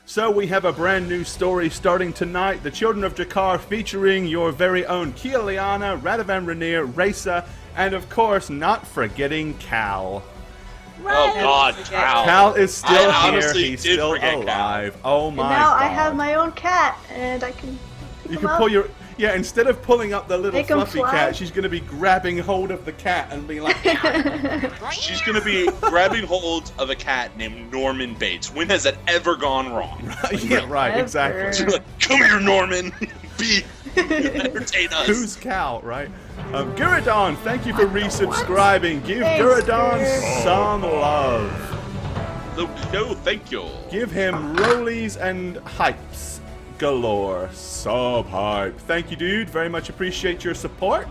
So we have a brand new story starting tonight. The Children of Drakhar featuring your very own Kialiana, Radovan Rainier, Reza, and of course, not forgetting Cal. Oh God, Cal! Cal is still I here. honestly He's did still forget alive. Cal. Oh my And now God! I have my own cat, and I can pick You him can up. pull your instead of pulling up the little Make 'em fluffy fly. cat, she's gonna be grabbing hold of the cat and being like, She's gonna be grabbing hold of a cat named Norman Bates. When has that ever gone wrong? yeah, right, Ever. exactly. She's like, come here, Norman. Be entertain us. Who's Cal, right? Guradon, thank you for resubscribing. Give Thanks, Guradon Gur. some love. No, thank you. Give him rollies and hypes galore. Sub hype. Thank you, dude. Very much appreciate your support.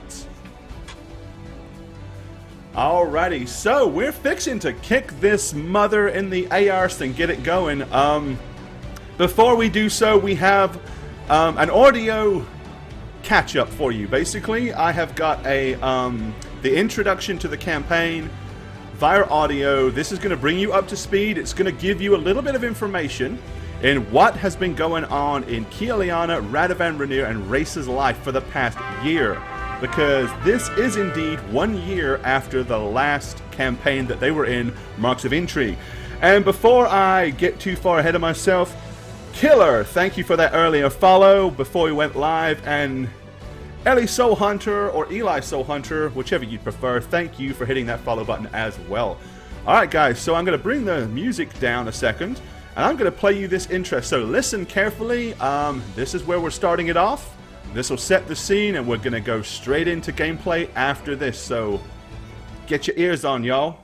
Alrighty, so we're fixing to kick this mother in the arse and get it going. Before we do so, we have an audio catch-up for you. Basically, I have got a the introduction to the campaign via audio. This is going to bring you up to speed. It's going to give you a little bit of information in what has been going on in Kialiana, Radovan Rainier, and Reza's life for the past year. Because this is indeed 1 year after the last campaign that they were in, Marks of Intrigue. And before I get too far ahead of myself, Killer, thank you for that earlier follow before we went live, and Ellie Soul Hunter or Eli Soul Hunter, whichever you prefer, thank you for hitting that follow button as well. Alright guys, so I'm going to bring the music down a second, and I'm going to play you this intro, so listen carefully. This is where we're starting it off. This will set the scene, and we're going to go straight into gameplay after this, so get your ears on, y'all.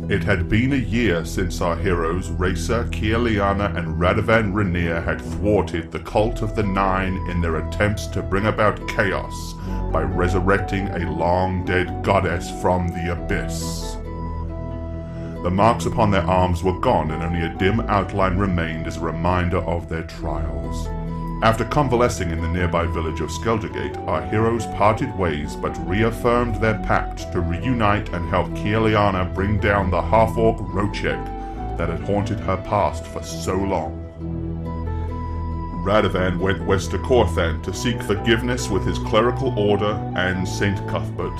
It had been a year since our heroes, Reza, Kialiana, and Radovan Rainier had thwarted the Cult of the Nine in their attempts to bring about chaos by resurrecting a long-dead goddess from the abyss. The marks upon their arms were gone, and only a dim outline remained as a reminder of their trials. After convalescing in the nearby village of Skeldergate, our heroes parted ways but reaffirmed their pact to reunite and help Kialiana bring down the half-orc Rochek that had haunted her past for so long. Radovan went west to Corthan to seek forgiveness with his clerical order and Saint Cuthbert.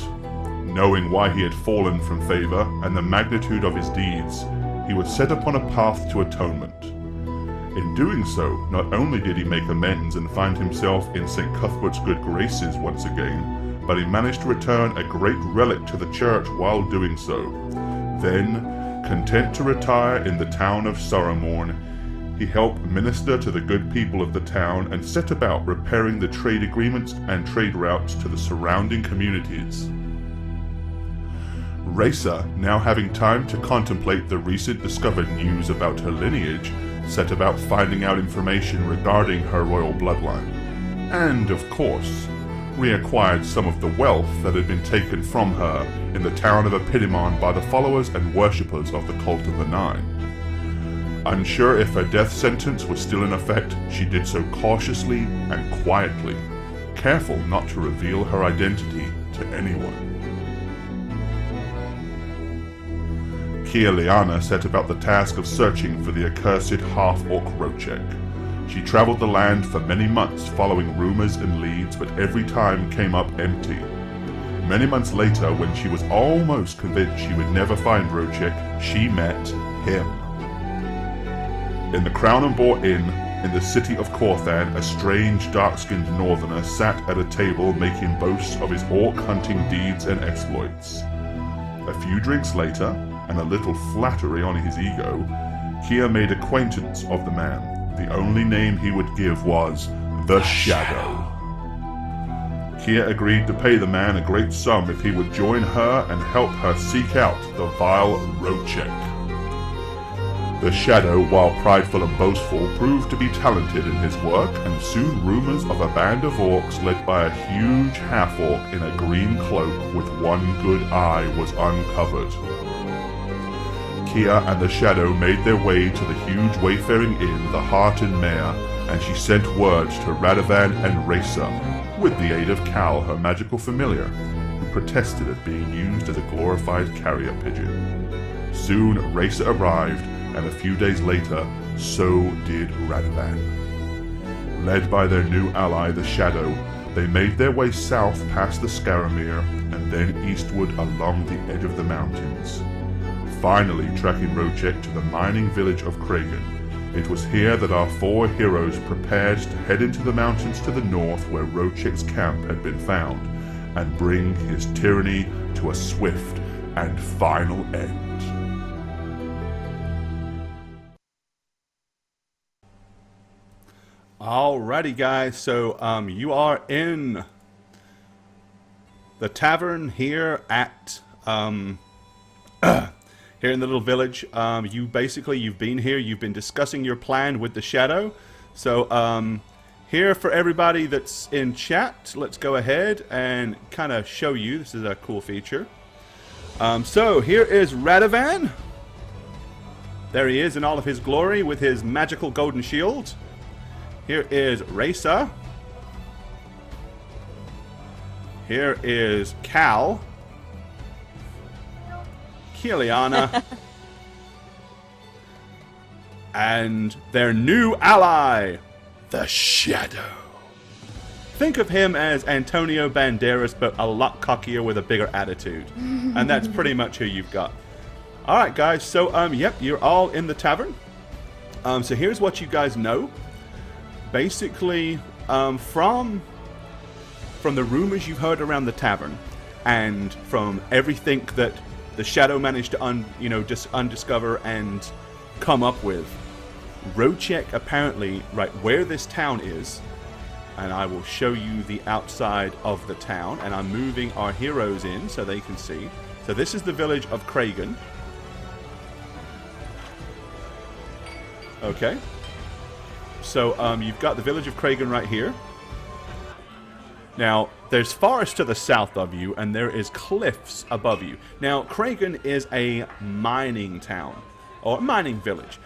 Knowing why he had fallen from favor and the magnitude of his deeds, he was set upon a path to atonement. In doing so, not only did he make amends and find himself in St. Cuthbert's good graces once again, but he managed to return a great relic to the church while doing so. Then, content to retire in the town of Sorrowmorn, he helped minister to the good people of the town and set about repairing the trade agreements and trade routes to the surrounding communities. Reza, now having time to contemplate the recent discovered news about her lineage, set about finding out information regarding her royal bloodline, and, of course, reacquired some of the wealth that had been taken from her in the town of Epidemon by the followers and worshippers of the Cult of the Nine. Unsure if her death sentence was still in effect, she did so cautiously and quietly, careful not to reveal her identity to anyone. Kialiana set about the task of searching for the accursed half-orc Rochek. She traveled the land for many months following rumors and leads, but every time came up empty. Many months later, when she was almost convinced she would never find Rochek, she met him. In the Crown and Boar Inn, in the city of Corthan, a strange dark-skinned northerner sat at a table making boasts of his orc hunting deeds and exploits. A few drinks later, and a little flattery on his ego, Kia made acquaintance of the man. The only name he would give was the Shadow. Kia agreed to pay the man a great sum if he would join her and help her seek out the vile Rochek. The Shadow, while prideful and boastful, proved to be talented in his work, and soon rumors of a band of orcs led by a huge half-orc in a green cloak with one good eye was uncovered. Kia and the Shadow made their way to the huge wayfaring inn, the Hart and Mare, and she sent word to Radovan and Reza, with the aid of Cal, her magical familiar, who protested at being used as a glorified carrier pigeon. Soon, Racer arrived, and a few days later, so did Radovan. Led by their new ally, the Shadow, they made their way south past the Scaramere and then eastward along the edge of the mountains. Finally tracking Rochek to the mining village of Kragan. It was here that our 4 heroes prepared to head into the mountains to the north where Rochek's camp had been found, and bring his tyranny to a swift and final end. Alrighty, guys. So you are in the tavern here at here in the little village. You've been here. You've been discussing your plan with the Shadow. So here for everybody that's in chat, let's go ahead and kind of show you. This is a cool feature. So here is Radovan. There he is in all of his glory with his magical golden shield. Here is Raisa. Here is Cal. Kiliana. And their new ally, the Shadow. Think of him as Antonio Banderas, but a lot cockier with a bigger attitude. And that's pretty much who you've got. Alright, guys. So, yep, you're all in the tavern. So here's what you guys know. Basically, from the rumors you've heard around the tavern, and from everything that the Shadow managed to undiscover and come up with, Rochek apparently, right where this town is, and I will show you the outside of the town, and I'm moving our heroes in so they can see. So this is the village of Kragan. Okay. So you've got the village of Kragan right here. Now, there's forest to the south of you, and there is cliffs above you. Now, Kragan is a mining town, or mining village.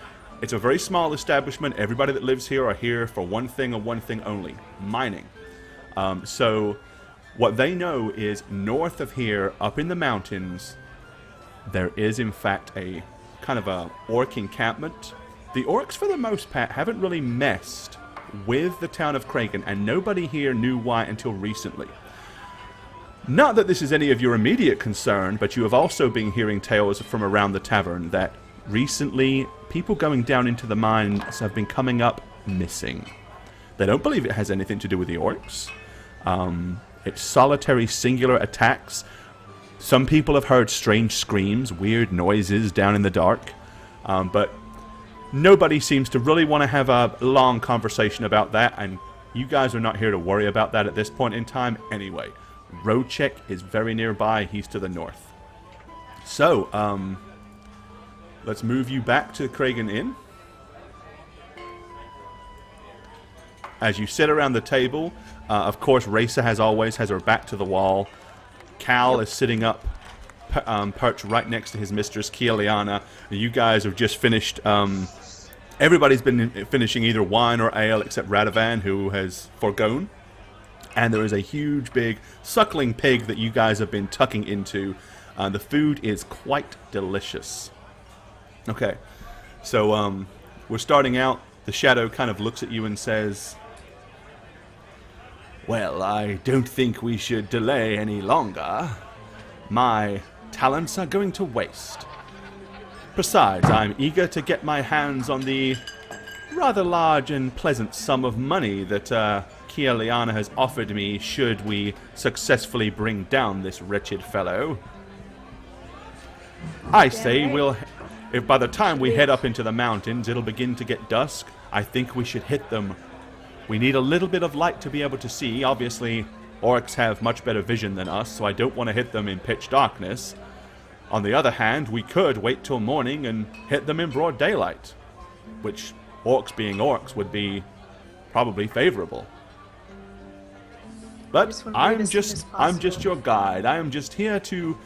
It's a very small establishment. Everybody that lives here are here for one thing and one thing only, mining. So what they know is north of here, up in the mountains, there is in fact a kind of a orc encampment. The orcs, for the most part, haven't really messed with the town of Kragan, and nobody here knew why until recently. Not that this is any of your immediate concern, but you have also been hearing tales from around the tavern that recently people going down into the mines have been coming up missing. They don't believe it has anything to do with the orcs. It's solitary, singular attacks. Some people have heard strange screams, weird noises down in the dark, but nobody seems to really want to have a long conversation about that, and you guys are not here to worry about that at this point in time anyway. Rochek is very nearby. He's to the north. So, let's move you back to Kragan Inn. As you sit around the table, of course, Raisa, as always, has her back to the wall. Cal is sitting up, perched right next to his mistress, Kiliana. You guys have just finished... everybody's been finishing either wine or ale except Radovan, who has forgone. And there is a huge, big, suckling pig that you guys have been tucking into. The food is quite delicious. Okay, so we're starting out. The Shadow kind of looks at you and says, "Well, I don't think we should delay any longer. My talents are going to waste. Besides, I'm eager to get my hands on the rather large and pleasant sum of money that Kiliana has offered me should we successfully bring down this wretched fellow. I say if by the time we head up into the mountains it'll begin to get dusk, I think we should hit them. We need a little bit of light to be able to see. Obviously, orcs have much better vision than us, so I don't want to hit them in pitch darkness. On the other hand, we could wait till morning and hit them in broad daylight, which, orcs being orcs, would be probably favorable. But I'm just your guide. I am just here to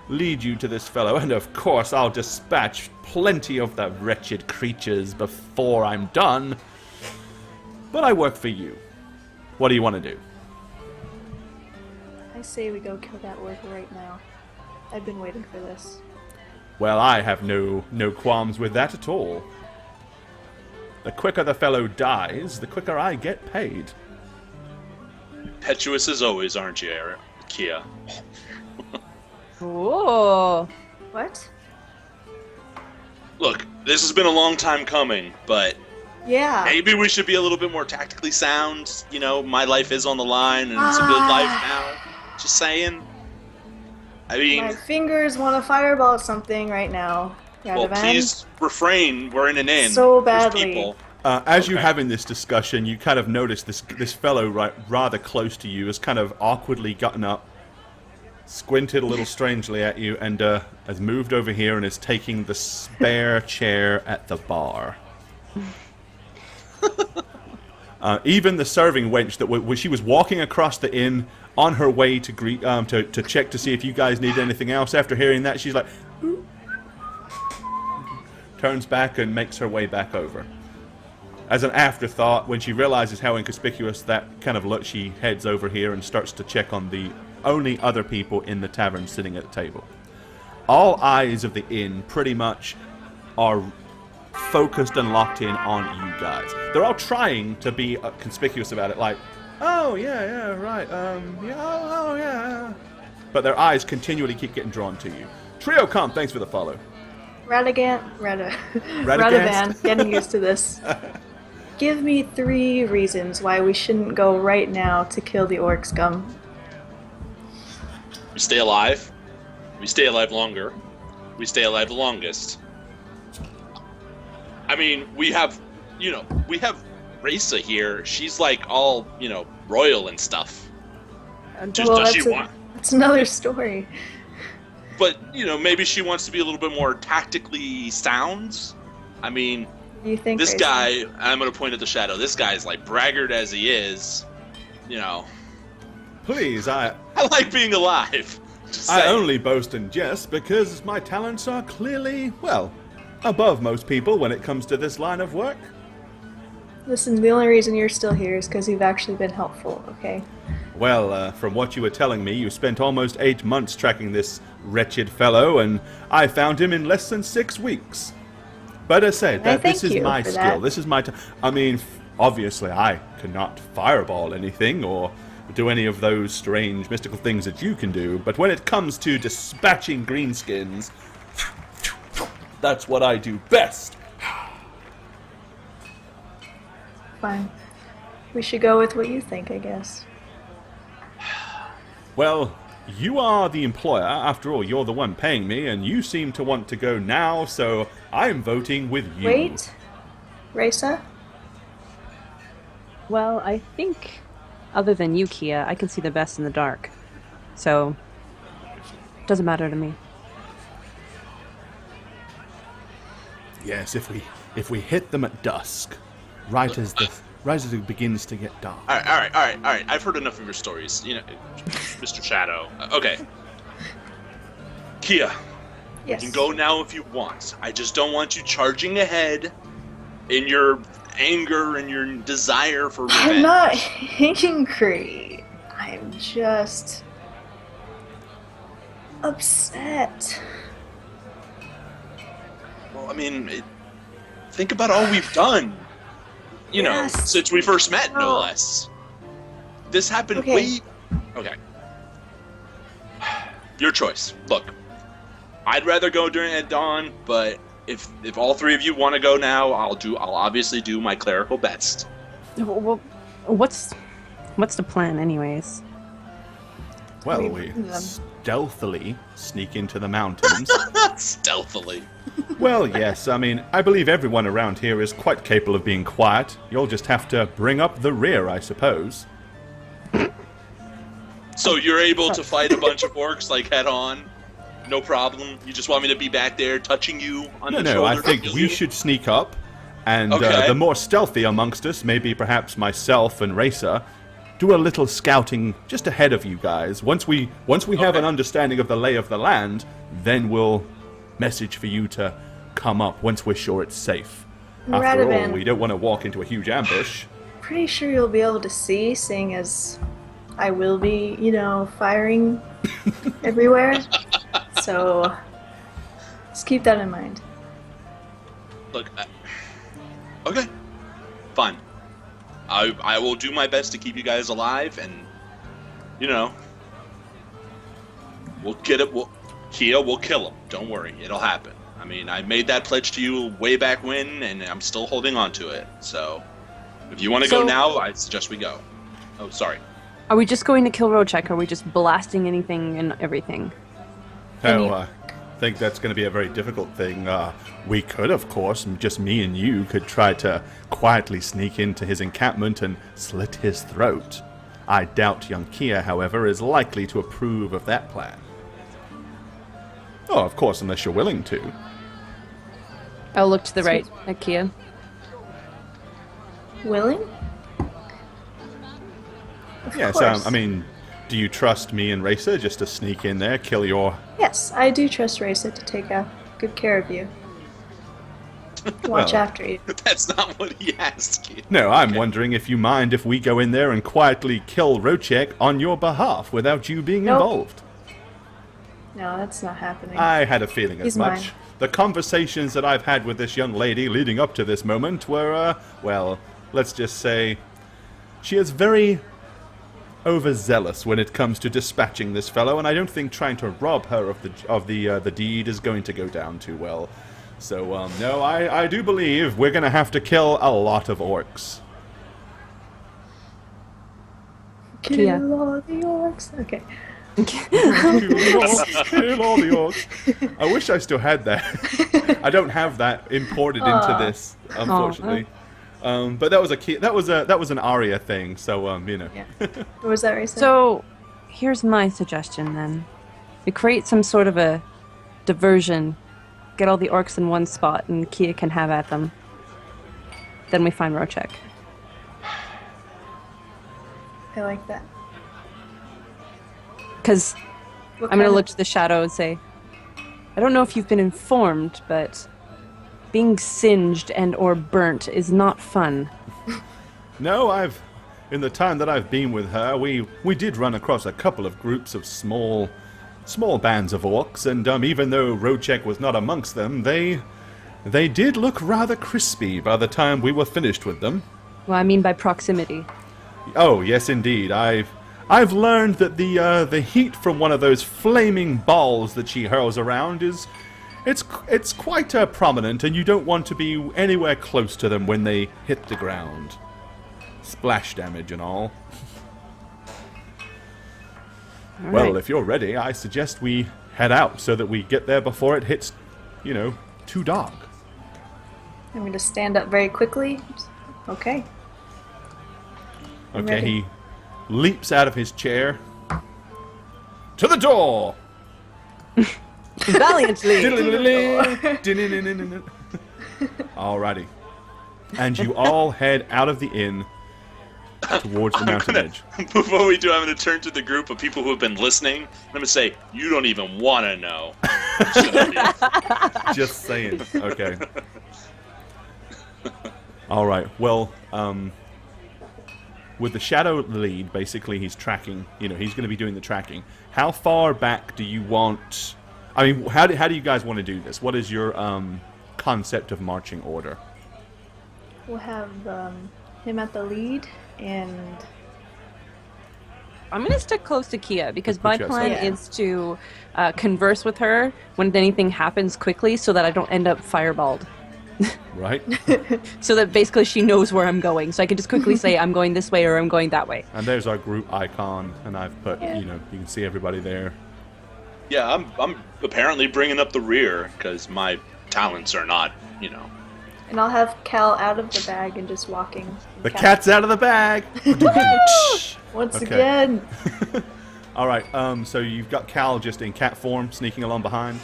lead you to this fellow, and of course I'll dispatch plenty of the wretched creatures before I'm done. But I work for you. What do you want to do?" I I say we go kill that orc right now. I've been waiting for this. Well, I have no qualms with that at all. The quicker the fellow dies, the quicker I get paid. Impetuous as always, aren't you, Kia? Whoa. What? Look, this has been a long time coming, but Yeah. maybe we should be a little bit more tactically sound. You know, my life is on the line, and it's a good life now. Just saying. I mean, My fingers want to fireball something right now. well, Radovan. please refrain. We're in an inn. So There's badly. people. As you're Okay. having this discussion, you kind of notice this fellow right rather close to you has kind of awkwardly gotten up, squinted a little strangely at you, and has moved over here and is taking the spare chair at the bar. Even the serving wench that she was walking across the inn on her way to greet to check to see if you guys need anything else. After hearing that, she's like, "Ooh." Turns back and makes her way back over. As an afterthought, when she realizes how inconspicuous that kind of looks, she heads over here and starts to check on the only other people in the tavern sitting at the table. All eyes of the inn pretty much are focused and locked in on you guys. They're all trying to be conspicuous about it, like, oh, yeah, right, yeah, oh, yeah. But their eyes continually keep getting drawn to you. Trio Comp, thanks for the follow. Radovan, getting used to this. Give me 3 reasons why we shouldn't go right now to kill the orc scum. We stay alive. We stay alive longer. We stay alive the longest. I mean, we have Raisa here. She's like all, royal and stuff. Does she want? That's another story. But, maybe she wants to be a little bit more tactically sound. I mean, You think this Raisa? guy, I'm going to point at the shadow. This guy's like braggart as he is. Please, I like being alive. Just I saying. only boast and jest because my talents are clearly, well, above most people when it comes to this line of work. Listen, the only reason you're still here is because you've actually been helpful, okay? Well, from what you were telling me, you spent almost 8 months tracking this wretched fellow, and I found him in less than 6 weeks. But as I said, I this thank is you my for skill. that. This is my obviously I cannot fireball anything or do any of those strange mystical things that you can do, but when it comes to dispatching greenskins, that's what I do best. Fine. We should go with what you think, I guess. Well, you are the employer. After all, you're the one paying me, and you seem to want to go now, so I'm voting with you. Wait. Raisa? Well, I think, other than you, Kia, I can see the best in the dark. So, doesn't matter to me. Yes, if we hit them at dusk, right as it begins to get dark. All right. I've heard enough of your stories, Mr. Shadow. Okay. Kia, Yes. you can go now if you want. I just don't want you charging ahead in your anger and your desire for revenge. I'm not angry. I'm just upset. Well, I mean, think about all we've done. Yes. Since we first met, no Oh. less. This happened Okay. Okay. Your choice. Look, I'd rather go at dawn, but if all 3 of you want to go now, I'll obviously do my clerical best. Well, what's the plan, anyways? Well, We- we stealthily sneak into the mountains. Stealthily. Well, yes, I mean, I believe everyone around here is quite capable of being quiet. You'll just have to bring up the rear, I suppose. So you're able to fight a bunch of orcs like head on, no problem. You just want me to be back there touching you on the No, shoulder. I to think heal we you? should sneak up, and Okay. the more stealthy amongst us, maybe perhaps myself and Racer, do a little scouting just ahead of you guys. Once we have an understanding of the lay of the land, then we'll message for you to come up once we're sure it's safe. After all, Radovan. we don't want to walk into a huge ambush. Pretty sure you'll be able to see, seeing as I will be, firing everywhere. So just keep that in mind. Look, okay, fine. I will do my best to keep you guys alive, and we'll get it. Kia will kill him. Don't worry, it'll happen. I mean, I made that pledge to you way back when, and I'm still holding on to it. So, if you want to go now, I suggest we go. Oh, sorry. Are we just going to kill Rochek? Or are we just blasting anything and everything? I think that's going to be a very difficult thing. We could, of course, just me and you could try to quietly sneak into his encampment and slit his throat. I doubt young Kia, however, is likely to approve of that plan. Oh, of course, unless you're willing to. I'll look to the right at Kia. Willing? Yes, I mean, do you trust me and Racer just to sneak in there, kill your... Yes, I do trust Racer to take good care of you. Watch after you. That's not what he asked you. No, I'm wondering if you mind if we go in there and quietly kill Rochek on your behalf without you being involved. No, that's not happening. I had a feeling as much. Mine. The conversations that I've had with this young lady leading up to this moment were, well, let's just say, she is very overzealous when it comes to dispatching this fellow, and I don't think trying to rob her of the deed is going to go down too well. So, no, I do believe we're going to have to kill a lot of orcs. Kill all the orcs. Okay. Kill all the orcs. I wish I still had that. I don't have that imported into this, unfortunately. But that was an Aria thing, so Yeah. What was that, Racer? So, here's my suggestion then. We create some sort of a diversion, get all the orcs in one spot, and Kia can have at them. Then we find Rochek. I like that. Because I'm going to look to the shadow and say, I don't know if you've been informed, but being singed and or burnt is not fun. No, in the time that I've been with her, we did run across a couple of groups of small bands of orcs, and even though Rochek was not amongst them, they did look rather crispy by the time we were finished with them. Well, I mean by proximity. Oh, yes, indeed. I've learned that the heat from one of those flaming balls that she hurls around it's quite prominent, and you don't want to be anywhere close to them when they hit the ground. Splash damage and all. Well, if you're ready, I suggest we head out so that we get there before it hits, too dark. I'm going to stand up very quickly. Okay. Okay, he leaps out of his chair. To the door! Valiantly! Alrighty. And you all head out of the inn towards the mountain edge. Before we do, I'm going to turn to the group of people who have been listening. I'm going to say, you don't even want to know. Just saying. Okay. Alright, well, with the shadow lead, basically he's tracking, he's going to be doing the tracking. How far back do you want... I mean, how do you guys want to do this? What is your concept of marching order? We'll have him at the lead, and... I'm going to stick close to Kia, because my plan Yeah. is to converse with her when anything happens quickly so that I don't end up fireballed. Right? So that basically she knows where I'm going. So I can just quickly say, I'm going this way or I'm going that way. And there's our group icon, and I've put, you can see everybody there. Yeah, I'm apparently bringing up the rear because my talents are not, And I'll have Cal out of the bag and just walking. The cat's out of the bag! Once Okay. again. Alright, so you've got Cal just in cat form, sneaking along behind.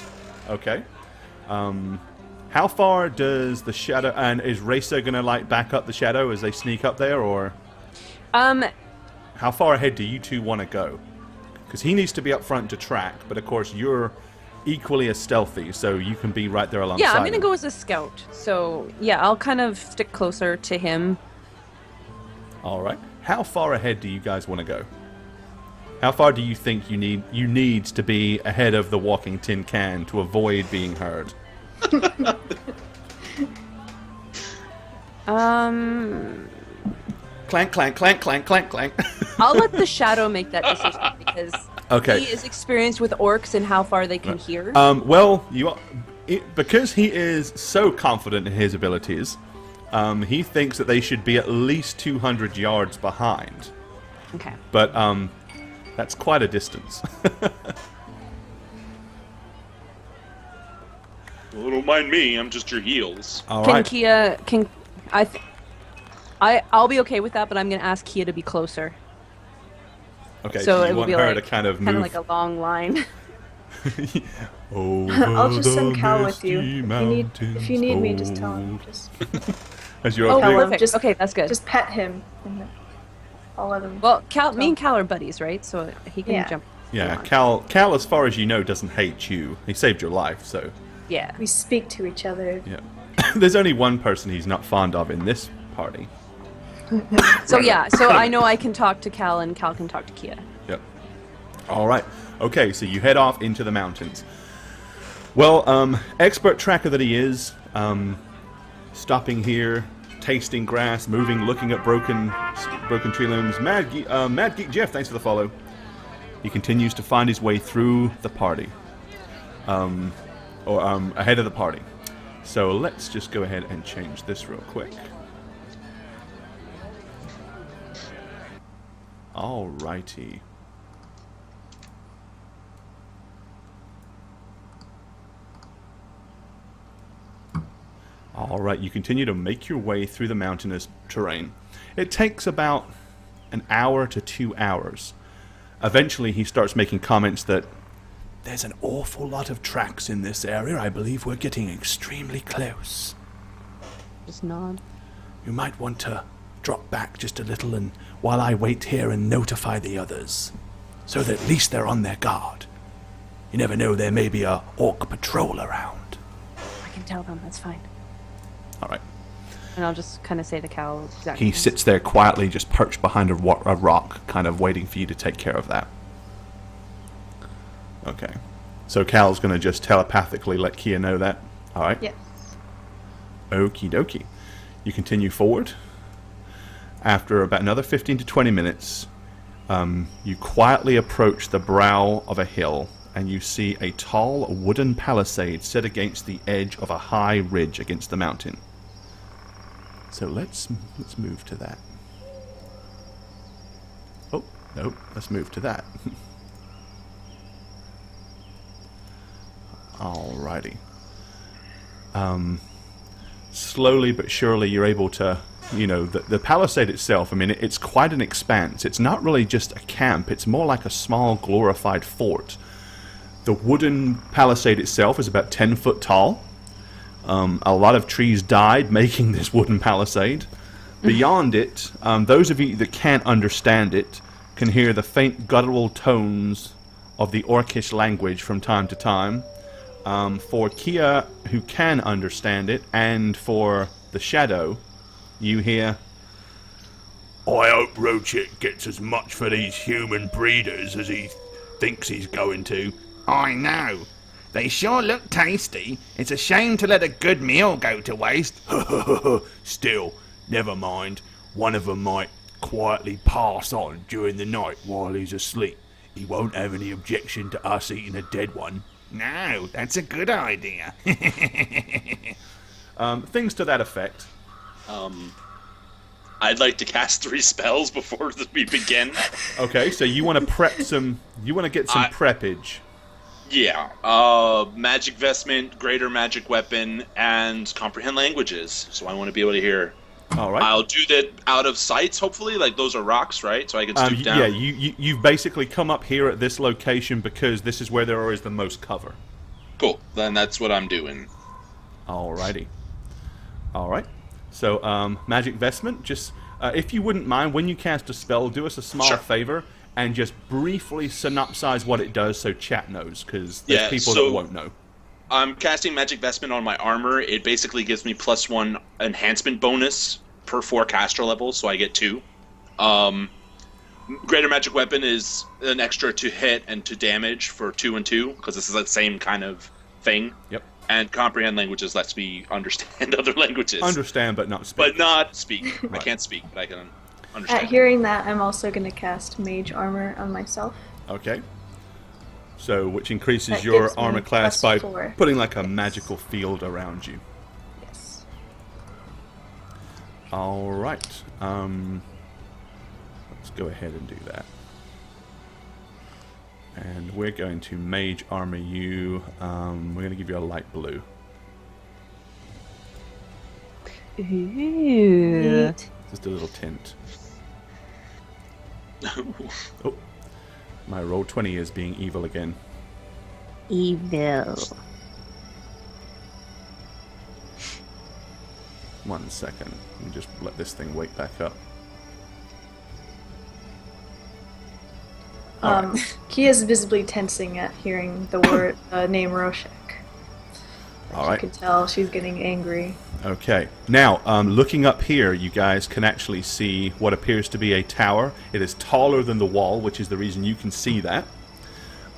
Okay. How far does the shadow... And is Racer going to, back up the shadow as they sneak up there, or... How far ahead do you two want to go? Because he needs to be up front to track, but of course you're equally as stealthy, so you can be right there alongside Yeah, I'm going to him. go as a scout. So, yeah, I'll kind of stick closer to him. Alright. How far ahead do you guys want to go? How far do you think you need to be ahead of the walking tin can to avoid being heard? Clank, clank, clank, clank, clank, clank. I'll let the shadow make that decision because Okay. he is experienced with orcs and how far they can hear. Well, because he is so confident in his abilities, he thinks that they should be at least 200 yards behind. Okay. But that's quite a distance. Well, don't mind me. I'm just your heels. All Can right. Kia? I'll be okay with that, but I'm gonna ask Kia to be closer. Okay. So you it will want be her like to kind of move. like a long line. I'll just send Cal with you. If you need me, just tell him. Just As you're Oh, okay. perfect. Just- Okay, that's good. just pet him. And I'll let him. Well, me and Cal are buddies, right? So he can Yeah. jump. Yeah, on. Cal, as far as you know, doesn't hate you. He saved your life, so Yeah. We speak to each other. yeah. There's only one person he's not fond of in this party. So yeah. So I know I can talk to Cal, and Cal can talk to Kia. Yep. All right. Okay, so you head off into the mountains. Well, expert tracker that he is, stopping here, tasting grass, moving, looking at broken tree limbs. Mad Geek Jeff, thanks for the follow. He continues to find his way through the party, ahead of the party. So let's just go ahead and change this real quick. Alrighty. Alright, you continue to make your way through the mountainous terrain. It takes about an hour to 2 hours. Eventually he starts making comments that there's an awful lot of tracks in this area. I believe we're getting extremely close. Just nod. You might want to drop back just a little and while I wait here and notify the others, so that at least they're on their guard. You never know, there may be a orc patrol around. I can tell them. That's fine. All right. And I'll just kind of say to Cal exactly. He sits there quietly, just perched behind a rock, kind of waiting for you to take care of that. Okay. So Cal's going to just telepathically let Kia know that. All right. Yes. Okie dokie. You continue forward. After about another 15 to 20 minutes, you quietly approach the brow of a hill, and you see a tall wooden palisade set against the edge of a high ridge against the mountain. So let's move to that. Oh, no, let's move to that. Alrighty. Slowly but surely you're able to, the palisade itself, I mean, it's quite an expanse. It's not really just a camp, it's more like a small glorified fort. The wooden palisade itself is about 10 foot tall. A lot of trees died making this wooden palisade. Beyond it, those of you that can't understand it can hear the faint guttural tones of the Orcish language from time to time. For Kia, who can understand it, and for the Shadow, you hear, I hope Rochik gets as much for these human breeders as he thinks he's going to. I know. They sure look tasty. It's a shame to let a good meal go to waste. Still, never mind. One of them might quietly pass on during the night while he's asleep. He won't have any objection to us eating a dead one. No, that's a good idea. things to that effect. I'd like to cast 3 spells before we begin. Okay, so you want to prep some, you want to get some preppage. Yeah. Magic vestment, greater magic weapon, and comprehend languages. So I want to be able to hear. All right. I'll do that out of sights, hopefully. Like, those are rocks, right? So I can stoop down. Yeah, you've basically come up here at this location because this is where there is the most cover. Cool. Then that's what I'm doing. Alrighty. Alright. So, magic vestment, just, if you wouldn't mind, when you cast a spell, do us a small favor and just briefly synopsize what it does so chat knows, because there's people that won't know. I'm casting Magic Vestment on my armor. It basically gives me +1 enhancement bonus per 4 caster levels, so I get 2. Greater magic weapon is an extra to hit and to damage for 2 and 2 because this is the same kind of thing. Yep. And comprehend languages lets me understand other languages. Understand, but not speak. But not speak. Right. I can't speak, but I can understand. At hearing that, I'm also going to cast Mage Armor on myself. Okay. So, which increases That your gives me armor class by +4. putting like a magical field around you. Yes. All right. Let's go ahead and do that. And we're going to mage armor you. We're going to give you a light blue. Ooh. Neat. Just a little tint. Oh, my roll 20 is being evil again. Evil. 1 second. Let me just let this thing wake back up. Kia's visibly tensing at hearing the word name Roshek. All You right. can tell she's getting angry. Okay. Now, looking up here, you guys can actually see what appears to be a tower. It is taller than the wall, which is the reason you can see that.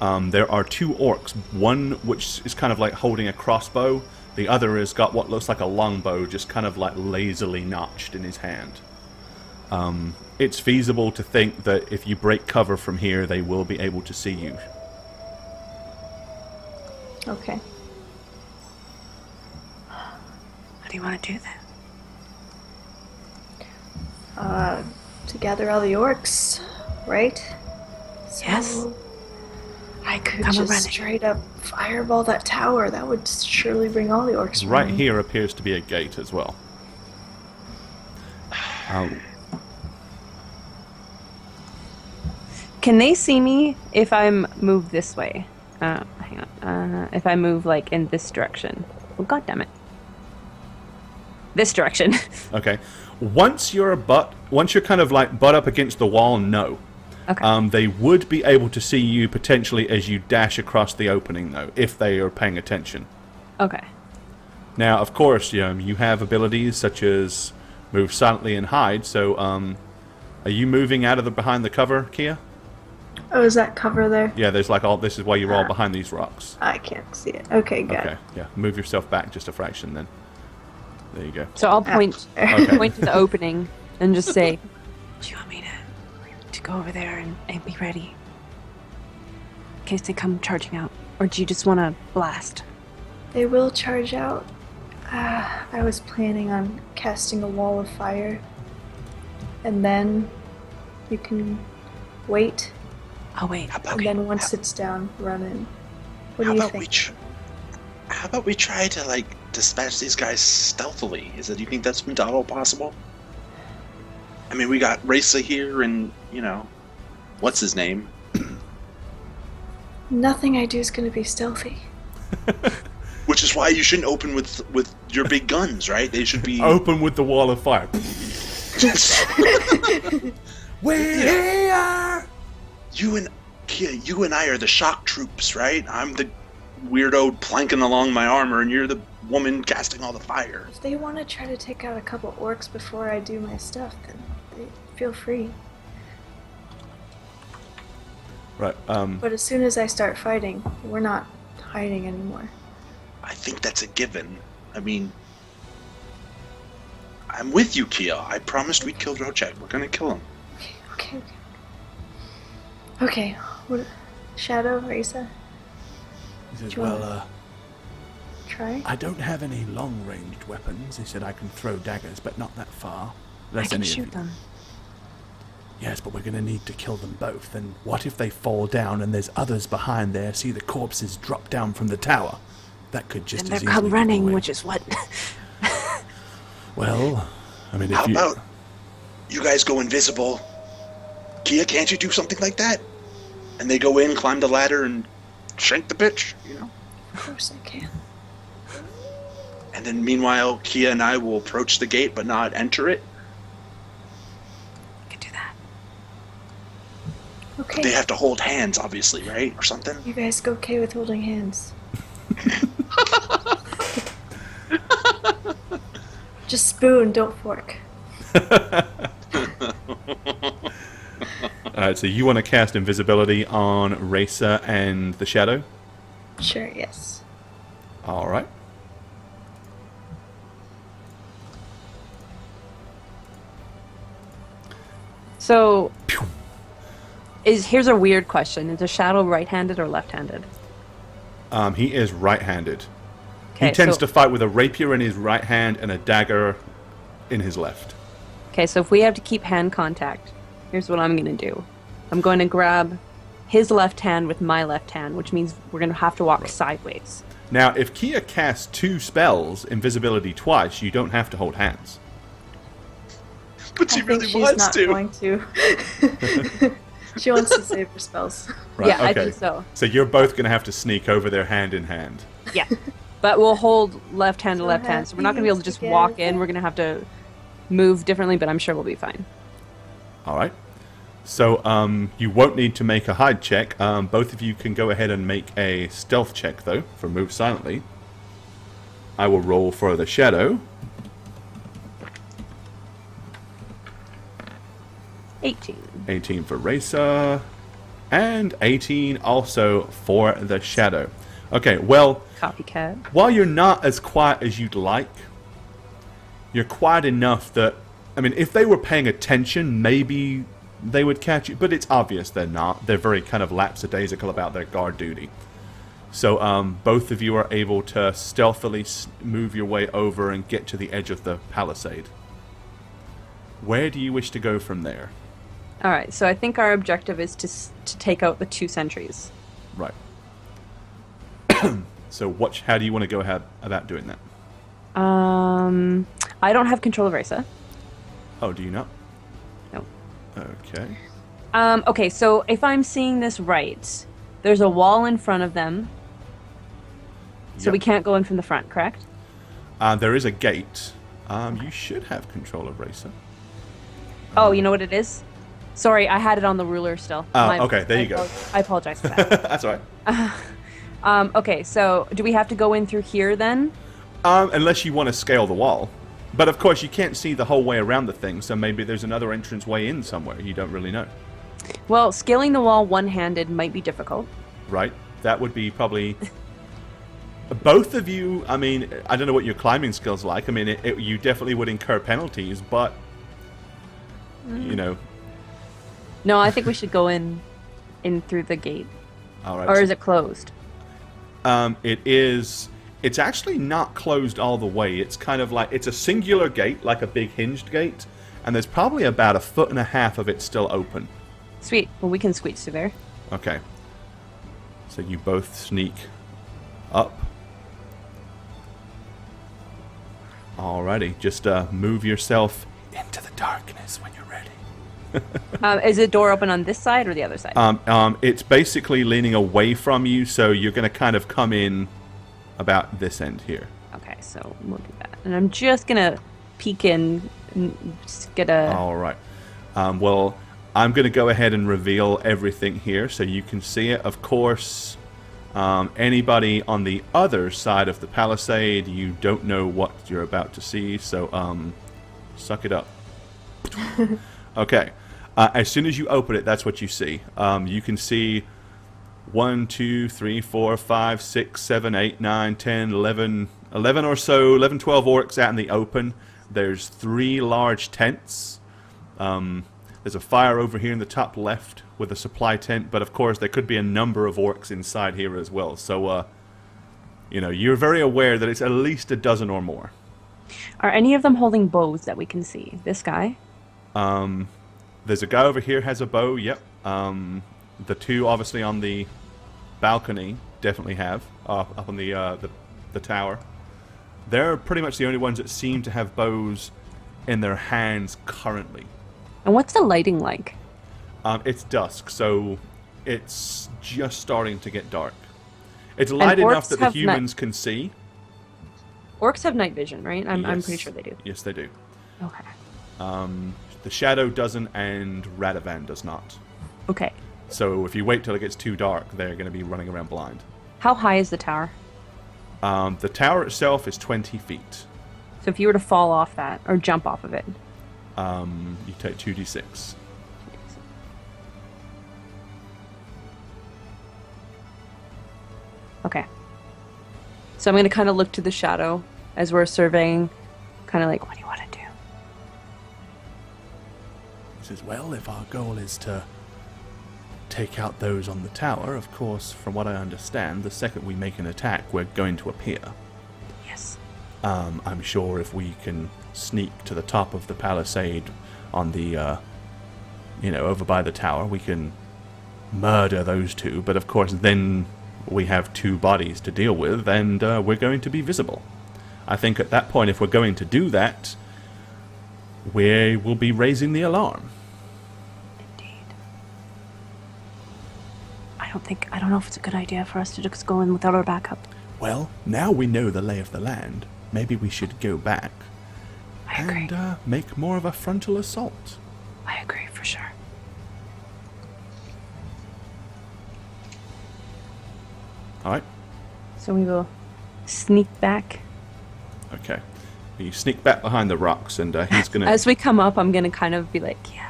There are 2 orcs. One which is kind of like holding a crossbow. The other has got what looks like a longbow, just kind of like lazily notched in his hand. It's feasible to think that if you break cover from here, they will be able to see you. Okay. How do you want to do that? To gather all the orcs, right? Yes. So I could Come just running. straight up fireball that tower. That would surely bring all the orcs Right running. here appears to be a gate as well. Can they see me if I'm moved this way? Hang on. If I move like in this direction. Oh, God damn it. This direction. Okay. Once you're kind of like butt up against the wall, no. Okay. They would be able to see you potentially as you dash across the opening, though, if they are paying attention. Okay. Now, of course, you have abilities such as move silently and hide. So, are you moving out of behind the cover, Kia? Oh, is that cover there? Yeah. There's like all. This is why you're all behind these rocks. I can't see it. Okay, got Okay. it. Yeah. Move yourself back just a fraction, then. There you go. So I'll point Okay. point to the opening and just say, "Do you want me to go over there and be ready in case they come charging out, or do you just want to blast?" They will charge out. I was planning on casting a wall of fire. And then you can wait. I'll wait. And then once it's down, run in. What do How you about think? how about we try to like dispatch these guys stealthily? Do you think that's at all possible? I mean, we got Raisa here, and what's his name? Nothing I do is going to be stealthy. Which is why you shouldn't open with your big guns, right? They should be Open with the wall of fire. We are. You and I are the shock troops, right? I'm the weirdo planking along my armor, and you're the woman casting all the fire. If they want to try to take out a couple orcs before I do my stuff, then they feel free. Right. But as soon as I start fighting, we're not hiding anymore. I think that's a given. I mean, I'm with you, Kia. I promised we'd kill Rochek. We're gonna kill him. Okay. Okay. What? Shadow, Raisa, He says, Do you wanna- well, try. I don't have any long-ranged weapons. He said I can throw daggers, but not that far. I Less can any of shoot you. them. Yes, but we're going to need to kill them both. And what if they fall down and there's others behind there? See the corpses drop down from the tower. That could just And as they're easily come get running, away. which is what? Well, I mean, How if you... about you guys go invisible? Kia, can't you do something like that? And they go in, climb the ladder, and shank the bitch, Of course I can. And then meanwhile, Kia and I will approach the gate but not enter it. I can do that. Okay. They have to hold hands, obviously, right? Or something? You guys go okay with holding hands? Just spoon, don't fork. Alright, so you want to cast invisibility on Racer and the Shadow? Sure, yes. Alright. So, here's a weird question. Is the Shadow right-handed or left-handed? He is right-handed. Okay, He tends so- to fight with a rapier in his right hand and a dagger in his left. Okay, so if we have to keep hand contact, here's what I'm going to do. I'm going to grab his left hand with my left hand, which means we're going to have to walk sideways. Now, if Kia casts 2 spells, invisibility twice, you don't have to hold hands. But she I really think she's wants not to. going to. She wants to save her spells. Right, Yeah, I okay. think so. So you're both going to have to sneak over there hand in hand. Yeah. But we'll hold left hand to So left hand, so we're not going to be able to just walk in. We're going to have to move differently, but I'm sure we'll be fine. Alright. So, you won't need to make a hide check. Both of you can go ahead and make a stealth check, though, for move silently. I will roll for the Shadow. 18. 18 for Racer. And 18 also for the Shadow. Okay, well, Copycat. while you're not as quiet as you'd like, you're quiet enough that, I mean, if they were paying attention, maybe they would catch you, but it's obvious they're not. They're very kind of lapsadaisical about their guard duty. So, both of you are able to stealthily move your way over and get to the edge of the palisade. Where do you wish to go from there? All right, so I think our objective is to take out the 2 sentries. Right. So, how do you want to go ahead about doing that? I don't have control of Raisa. Oh, do you not? No. Okay. Okay, so if I'm seeing this right, there's a wall in front of them, so Yep. we can't go in from the front, correct? There is a gate. You should have control of Racer. Oh, you know what it is? Sorry, I had it on the ruler still. Oh, okay, there you go. I apologize for that. That's all right. Okay, so do we have to go in through here then? Unless you want to scale the wall. But of course, you can't see the whole way around the thing, so maybe there's another entrance way in somewhere. You don't really know. Well, scaling the wall one-handed might be difficult. Right? That would be probably... Both of you, I mean, I don't know what your climbing skills like. I mean, you definitely would incur penalties, but... You know... No, I think we should go in through the gate. All right. Or is it closed? It's actually not closed all the way. It's kind of like, it's a singular gate, like a big hinged gate, and there's probably about 1.5 feet of it still open. Sweet. Well, we can squeeze through there. Okay. So you both sneak up. Alrighty, just move yourself into the darkness when you're ready. Is the door open on this side or the other side? It's basically leaning away from you, so you're going to kind of come in about this end here. Okay, so we'll do that. And I'm just gonna peek in and just get a... All right. Well, I'm going to go ahead and reveal everything here so you can see it. Of course, anybody on the other side of the palisade, you don't know what you're about to see, so suck it up. Okay. As soon as you open it, that's what you see. You can see 1, 2, 3, 4, 5, 6, 7, 8, 9, 10, 11 or so, 11, 12 orcs out in the open. There's 3 large tents. There's a fire over here in the top left with a supply tent, but of course there could be a number of orcs inside here as well. So, you know, you're very aware that it's at least a dozen or more. Are any of them holding bows that we can see? This guy? There's a guy over here has a bow, yep. The 2 obviously on the balcony definitely have, up on the tower. They're pretty much the only ones that seem to have bows in their hands currently. And what's the lighting like? It's dusk, so it's just starting to get dark. It's light enough that the humans can see. Orcs have night vision, right? I'm pretty Yes. sure they do. Yes, they do. Okay. The Shadow doesn't, and Radovan does not. Okay. So if you wait till it gets too dark, they're going to be running around blind. How high is the tower? The tower itself is 20 feet. So if you were to fall off that, or jump off of it. You take 2d6. Okay. So I'm going to kind of look to the shadow as we're surveying, kind of like, what do you want to do? He says, well, if our goal is to take out those on the tower, of course, from what I understand, the second we make an attack, we're going to appear. Yes. I'm sure if we can sneak to the top of the palisade on the, over by the tower, we can murder those two. But of course, then we have two bodies to deal with, and we're going to be visible. I think at that point, if we're going to do that, we will be raising the alarm. Indeed. I don't know if it's a good idea for us to just go in without our backup. Well, now we know the lay of the land. Maybe we should go back I agree. and make more of a frontal assault. I agree, for sure. All right. So we will sneak back. Okay. You sneak back behind the rocks, and he's gonna. As we come up, I'm gonna kind of be like, Kia.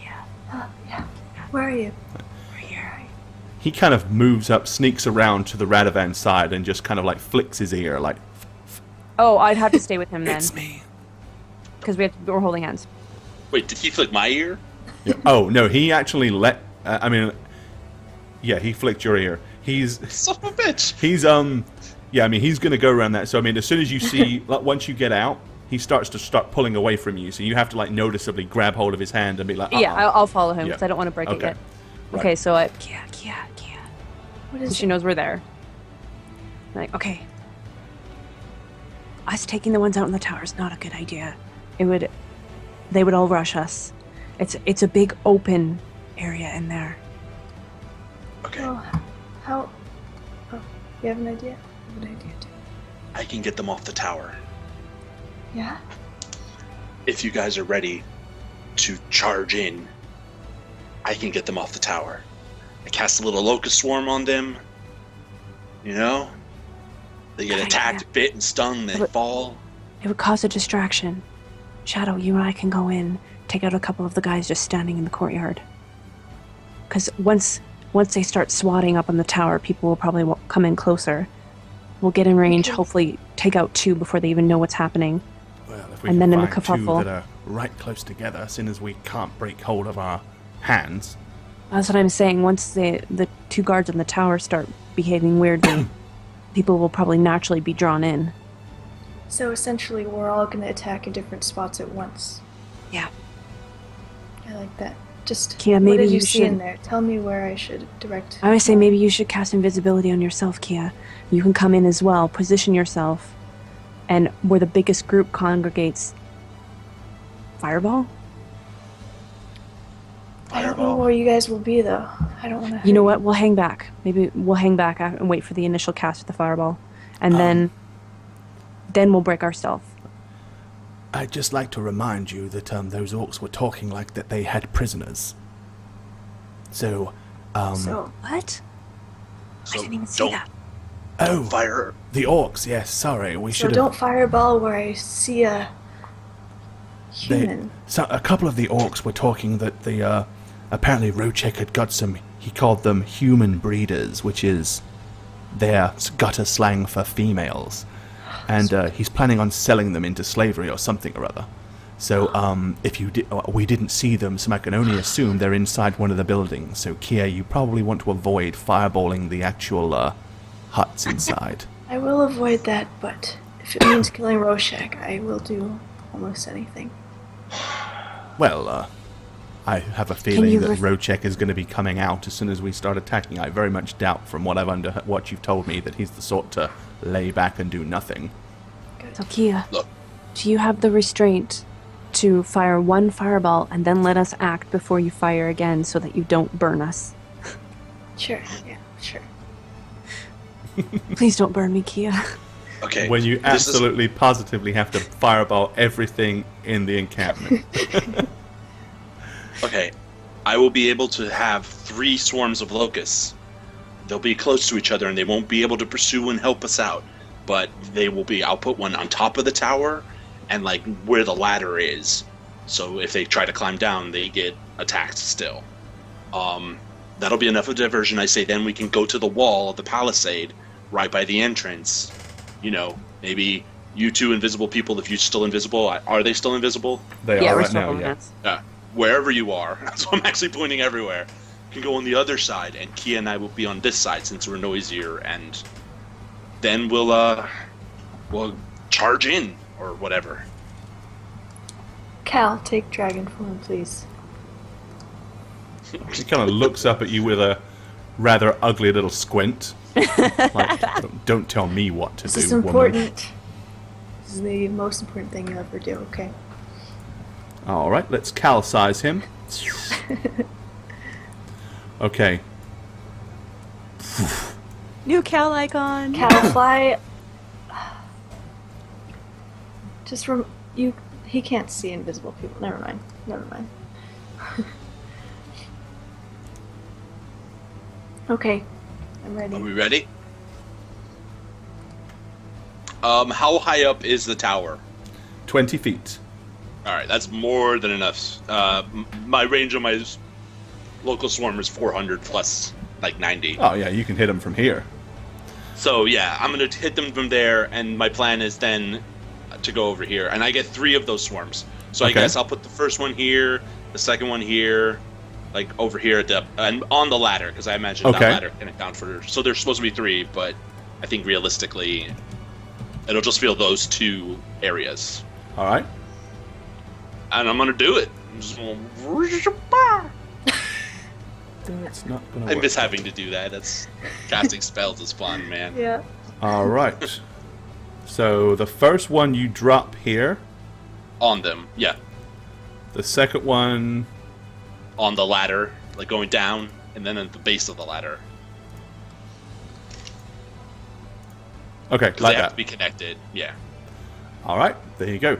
Yeah. Where are you? We're here. He kind of moves up, sneaks around to the Radovan side, and just kind of like flicks his ear, like, Oh, I'd have to stay with him then. "It's me." Because we're holding hands. Wait, did he flick my ear? Yeah. Oh no, he actually let. He flicked your ear. He's Son of a bitch! he's he's gonna go around that. So as soon as you see, like, once you get out, he starts pulling away from you. So you have to like noticeably grab hold of his hand and be like, Yeah, I'll follow him because Yeah. I don't want to break it Okay. yet. Right. Okay, so Kia. What So is she it? knows we're there. Like, okay. Us taking the ones out in the tower is not a good idea. They would all rush us. It's a big open area in there. Okay, Oh, how? Oh, you have an idea? I have an idea too. I can get them off the tower. Yeah? If you guys are ready to charge in, I can get them off the tower. I cast a little locust swarm on them. You know? They get Good attacked, idea. bit, and stung, they But- fall. It would cause a distraction. Shadow, you and I can go in, take out a couple of the guys just standing in the courtyard. Because once they start swatting up on the tower, people will probably come in closer. We'll get in range, Okay. hopefully take out two before they even know what's happening. well, if we And can then in the find two kerfuffle- that are right close together, seeing as we can't break hold of our hands. That's what I'm saying. Once the two guards on the tower start behaving weirdly, people will probably naturally be drawn in. So essentially, we're all gonna attack in different spots at once. Yeah. I like that. Just Kia, what maybe did you you see in should- there? Tell me where I should direct. I would say maybe you should cast invisibility on yourself, Kia. You can come in as well, position yourself, and where the biggest group congregates, fireball? I don't know where you guys will be though. I don't want to. You know what? We'll hang back. Maybe we'll hang back and wait for the initial cast of the fireball, and then we'll break our stealth. I'd just like to remind you that those orcs were talking like that they had prisoners. So, So What? So I didn't even see don't, that. oh, fire. the orcs. Yes, sorry, we So should have. don't fireball where I see a human. So a couple of the orcs were talking that the apparently Rochek had got some. He called them human breeders, which is their gutter slang for females, and he's planning on selling them into slavery or something or other. So if you we didn't see them, so I can only assume they're inside one of the buildings. So Kia, you probably want to avoid fireballing the actual huts inside. I will avoid that, but if it means killing Roshak, I will do almost anything. Well, I have a you feeling that ref- Rochek is going to be coming out as soon as we start attacking. I very much doubt, from what what you've told me, that he's the sort to lay back and do nothing. So Kia, Look. do you have the restraint to fire one fireball and then let us act before you fire again so that you don't burn us? Sure, yeah, sure. Please don't burn me, Kia. Okay. When you this is- absolutely positively have to fireball everything in the encampment. Okay, I will be able to have 3 swarms of locusts. They'll be close to each other and they won't be able to pursue and help us out. But they will be, I'll put one on top of the tower and like where the ladder is. So if they try to climb down, they get attacked still. The that'll be enough of a diversion. I say then we can go to the wall of the palisade right by the entrance. You know, maybe you two invisible people, if you're still invisible, are they still invisible? They Yeah, are we're right still now, on yeah. this. Wherever you are. So I'm actually pointing everywhere. Can go on the other side, and Kia and I will be on this side since we're noisier, and then we'll charge in or whatever. Cal, take dragon form, please. He kind of looks up at you with a rather ugly little squint. Like, don't tell me what to This do, is woman. important. This is the most important thing you ever do, okay? All right, let's calcize him. Okay. New Cal icon. Cal, fly. Just from you. He can't see invisible people. Never mind. Never mind. Okay, I'm ready. Are we ready? How high up is the tower? 20 feet. All right, that's more than enough. My range on my local swarm is 400 plus like 90. Oh, yeah, you can hit him from here. So yeah, I'm gonna hit them from there, and my plan is then to go over here, and I get 3 of those swarms. So I Okay. guess I'll put the first one here, the second one here, like over here at the and on the ladder, because I imagine Okay. that ladder can account for. So there's supposed to be 3, but I think realistically, it'll just feel those 2 areas, All right. and I'm gonna do it. I'm just gonna... That's not going to I work. miss having to do that. That's casting spells is fun, man. Yeah. All right. So the first one you drop here. On them, yeah. The second one. On the ladder, like going down, and then at the base of the ladder. Okay, Because like they have that. to be connected, yeah. All right, there you go.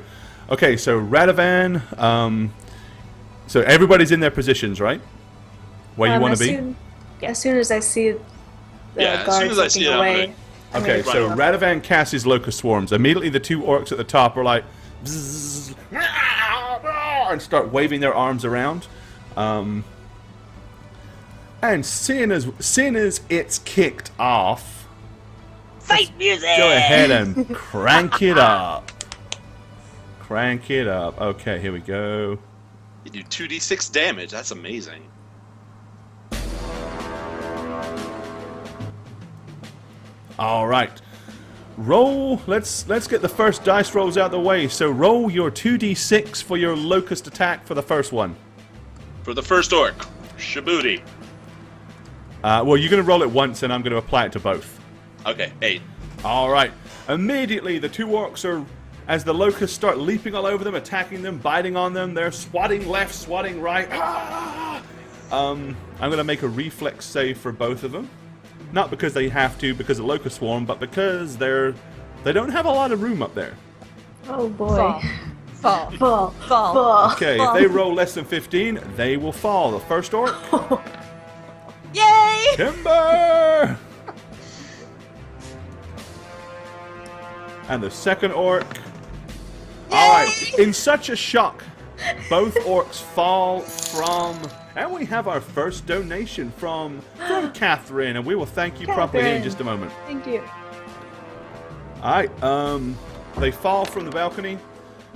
Okay, so Radovan. So everybody's in their positions, right? Where you want to be? As soon as I see the Yeah, as guards soon as I see looking it, I'm away. I'm Okay, gonna so run. Radovan casts his locust swarms. Immediately, the 2 orcs at the top are like, "Bzzz, and start waving their arms around. And seeing as it's kicked off, Fight music. go ahead and crank it up. Crank it up. Okay, here we go. You do 2d6 damage, that's amazing. All right. Roll. Let's get the first dice rolls out of the way. So roll your 2d6 for your locust attack for the first one. For the first orc, Shabuti. Well, you're going to roll it once, and I'm going to apply it to both. Okay, 8. All right. Immediately, the 2 orcs are, as the locusts start leaping all over them, attacking them, biting on them. They're swatting left, swatting right. Ah! I'm going to make a reflex save for both of them. Not because they have to, because of locust swarm, but because they don't have a lot of room up there. Oh boy. Fall. Fall. Fall. Fall. Okay, if they roll less than 15, they will fall. The first orc, Yay! Timber! And the second orc. Alright, in such a shock, both orcs fall from... And we have our first donation from Catherine, and we will thank you properly in Catherine. just a moment. Thank you. Alright, they fall from the balcony,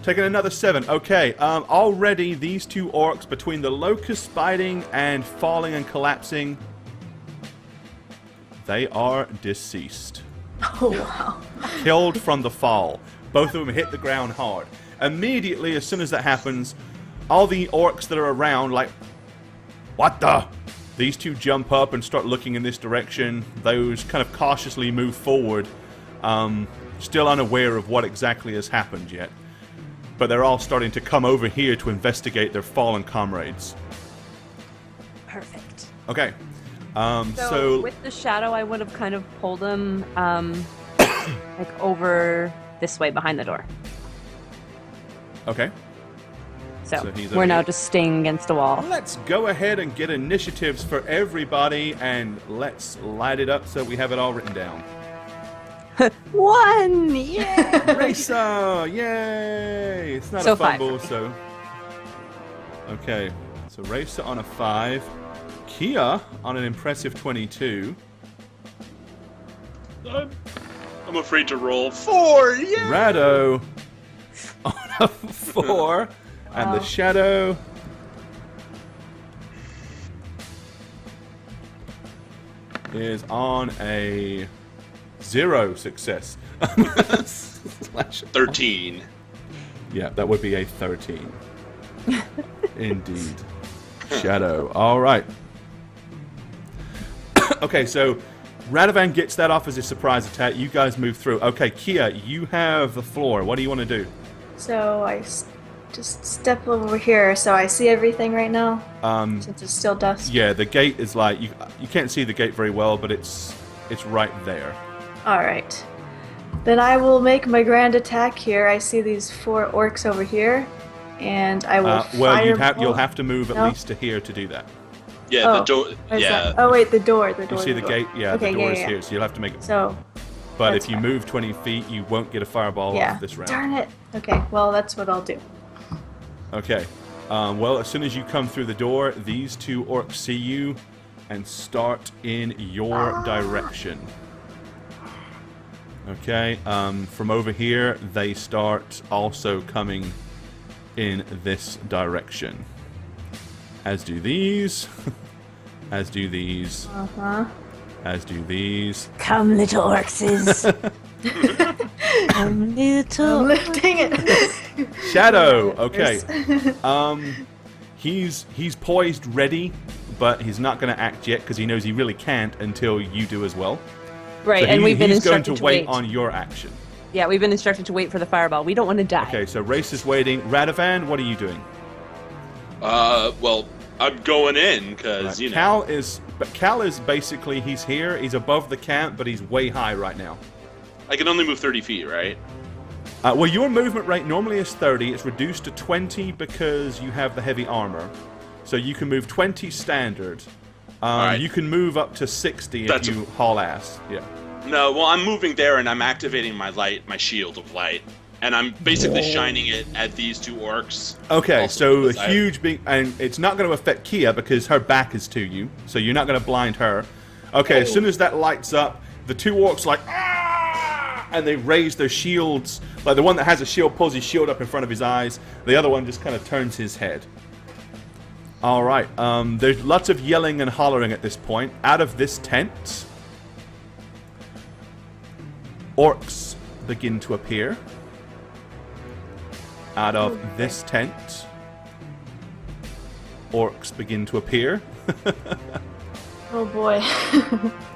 taking another 7. Okay, already these 2 orcs, between the locust biting and falling and collapsing, they are deceased. Oh wow. Killed from the fall. Both of them hit the ground hard. Immediately, as soon as that happens, all the orcs that are around, like, what the? These 2 jump up and start looking in this direction. Those kind of cautiously move forward, still unaware of what exactly has happened yet. But they're all starting to come over here to investigate their fallen comrades. Perfect. Okay. So with the shadow, I would have kind of pulled him like over this way behind the door. Okay. So, So he's we're over now here. just staying against a wall. Let's go ahead and get initiatives for everybody, and let's light it up so we have it all written down. 1! Yeah! Racer! Yay! It's not So a fumble, five. so... Okay. So Racer on a 5. Kia on an impressive 22. I'm afraid to roll 4. Yeah. Rado on a 4. And the Shadow is on a 0 success. 13. Yeah, that would be a 13. Indeed. Shadow. All right. Okay, so Radovan gets that off as a surprise attack. You guys move through. Okay, Kia, you have the floor. What do you want to do? So I just step over here so I see everything right now. Since it's still dusk. Yeah, the gate is like you can't see the gate very well, but it's right there. All right. Then I will make my grand attack here. I see these 4 orcs over here, and I will well, you'll have to move at least to here to do that. Yeah, the door. Yeah. Oh wait, the door. You see the gate? Yeah, okay, the door is here, so you'll have to make it. So. But if you move 20 feet, you won't get a fireball off this round. Darn it. Okay, well that's what I'll do. Okay. Well, as soon as you come through the door, these 2 orcs see you and start in your direction. Okay. From over here, they start also coming in this direction. As do these. As do these. As do these. Come, little orcses. Come, little. I'm lifting it. Shadow. Okay. He's poised, ready, but he's not going to act yet because he knows he really can't until you do as well. Right, So and we've been he's going instructed to wait on your action. Yeah, we've been instructed to wait for the fireball. We don't want to die. Okay, so Race is waiting. Radovan, what are you doing? Well, I'm going in because you know. Cal is basically he's here. He's above the camp, but he's way high right now. I can only move 30 feet, right? Well, your movement rate normally is 30. It's reduced to 20 because you have the heavy armor. So you can move 20 standard. Right. You can move up to 60 if you haul ass. Yeah. No, well, I'm moving there and I'm activating my shield of light, and I'm basically shining it at these 2 orcs. Okay, Also, so a huge big, and it's not going to affect Kia because her back is to you, so you're not going to blind her. Okay, as soon as that lights up, the 2 orcs like, ah! And they raise their shields. Like the one that has a shield pulls his shield up in front of his eyes. The other one just kind of turns his head. All right. There's lots of yelling and hollering at this point. Out of this tent, orcs begin to appear. Out of this tent, orcs begin to appear. Oh boy.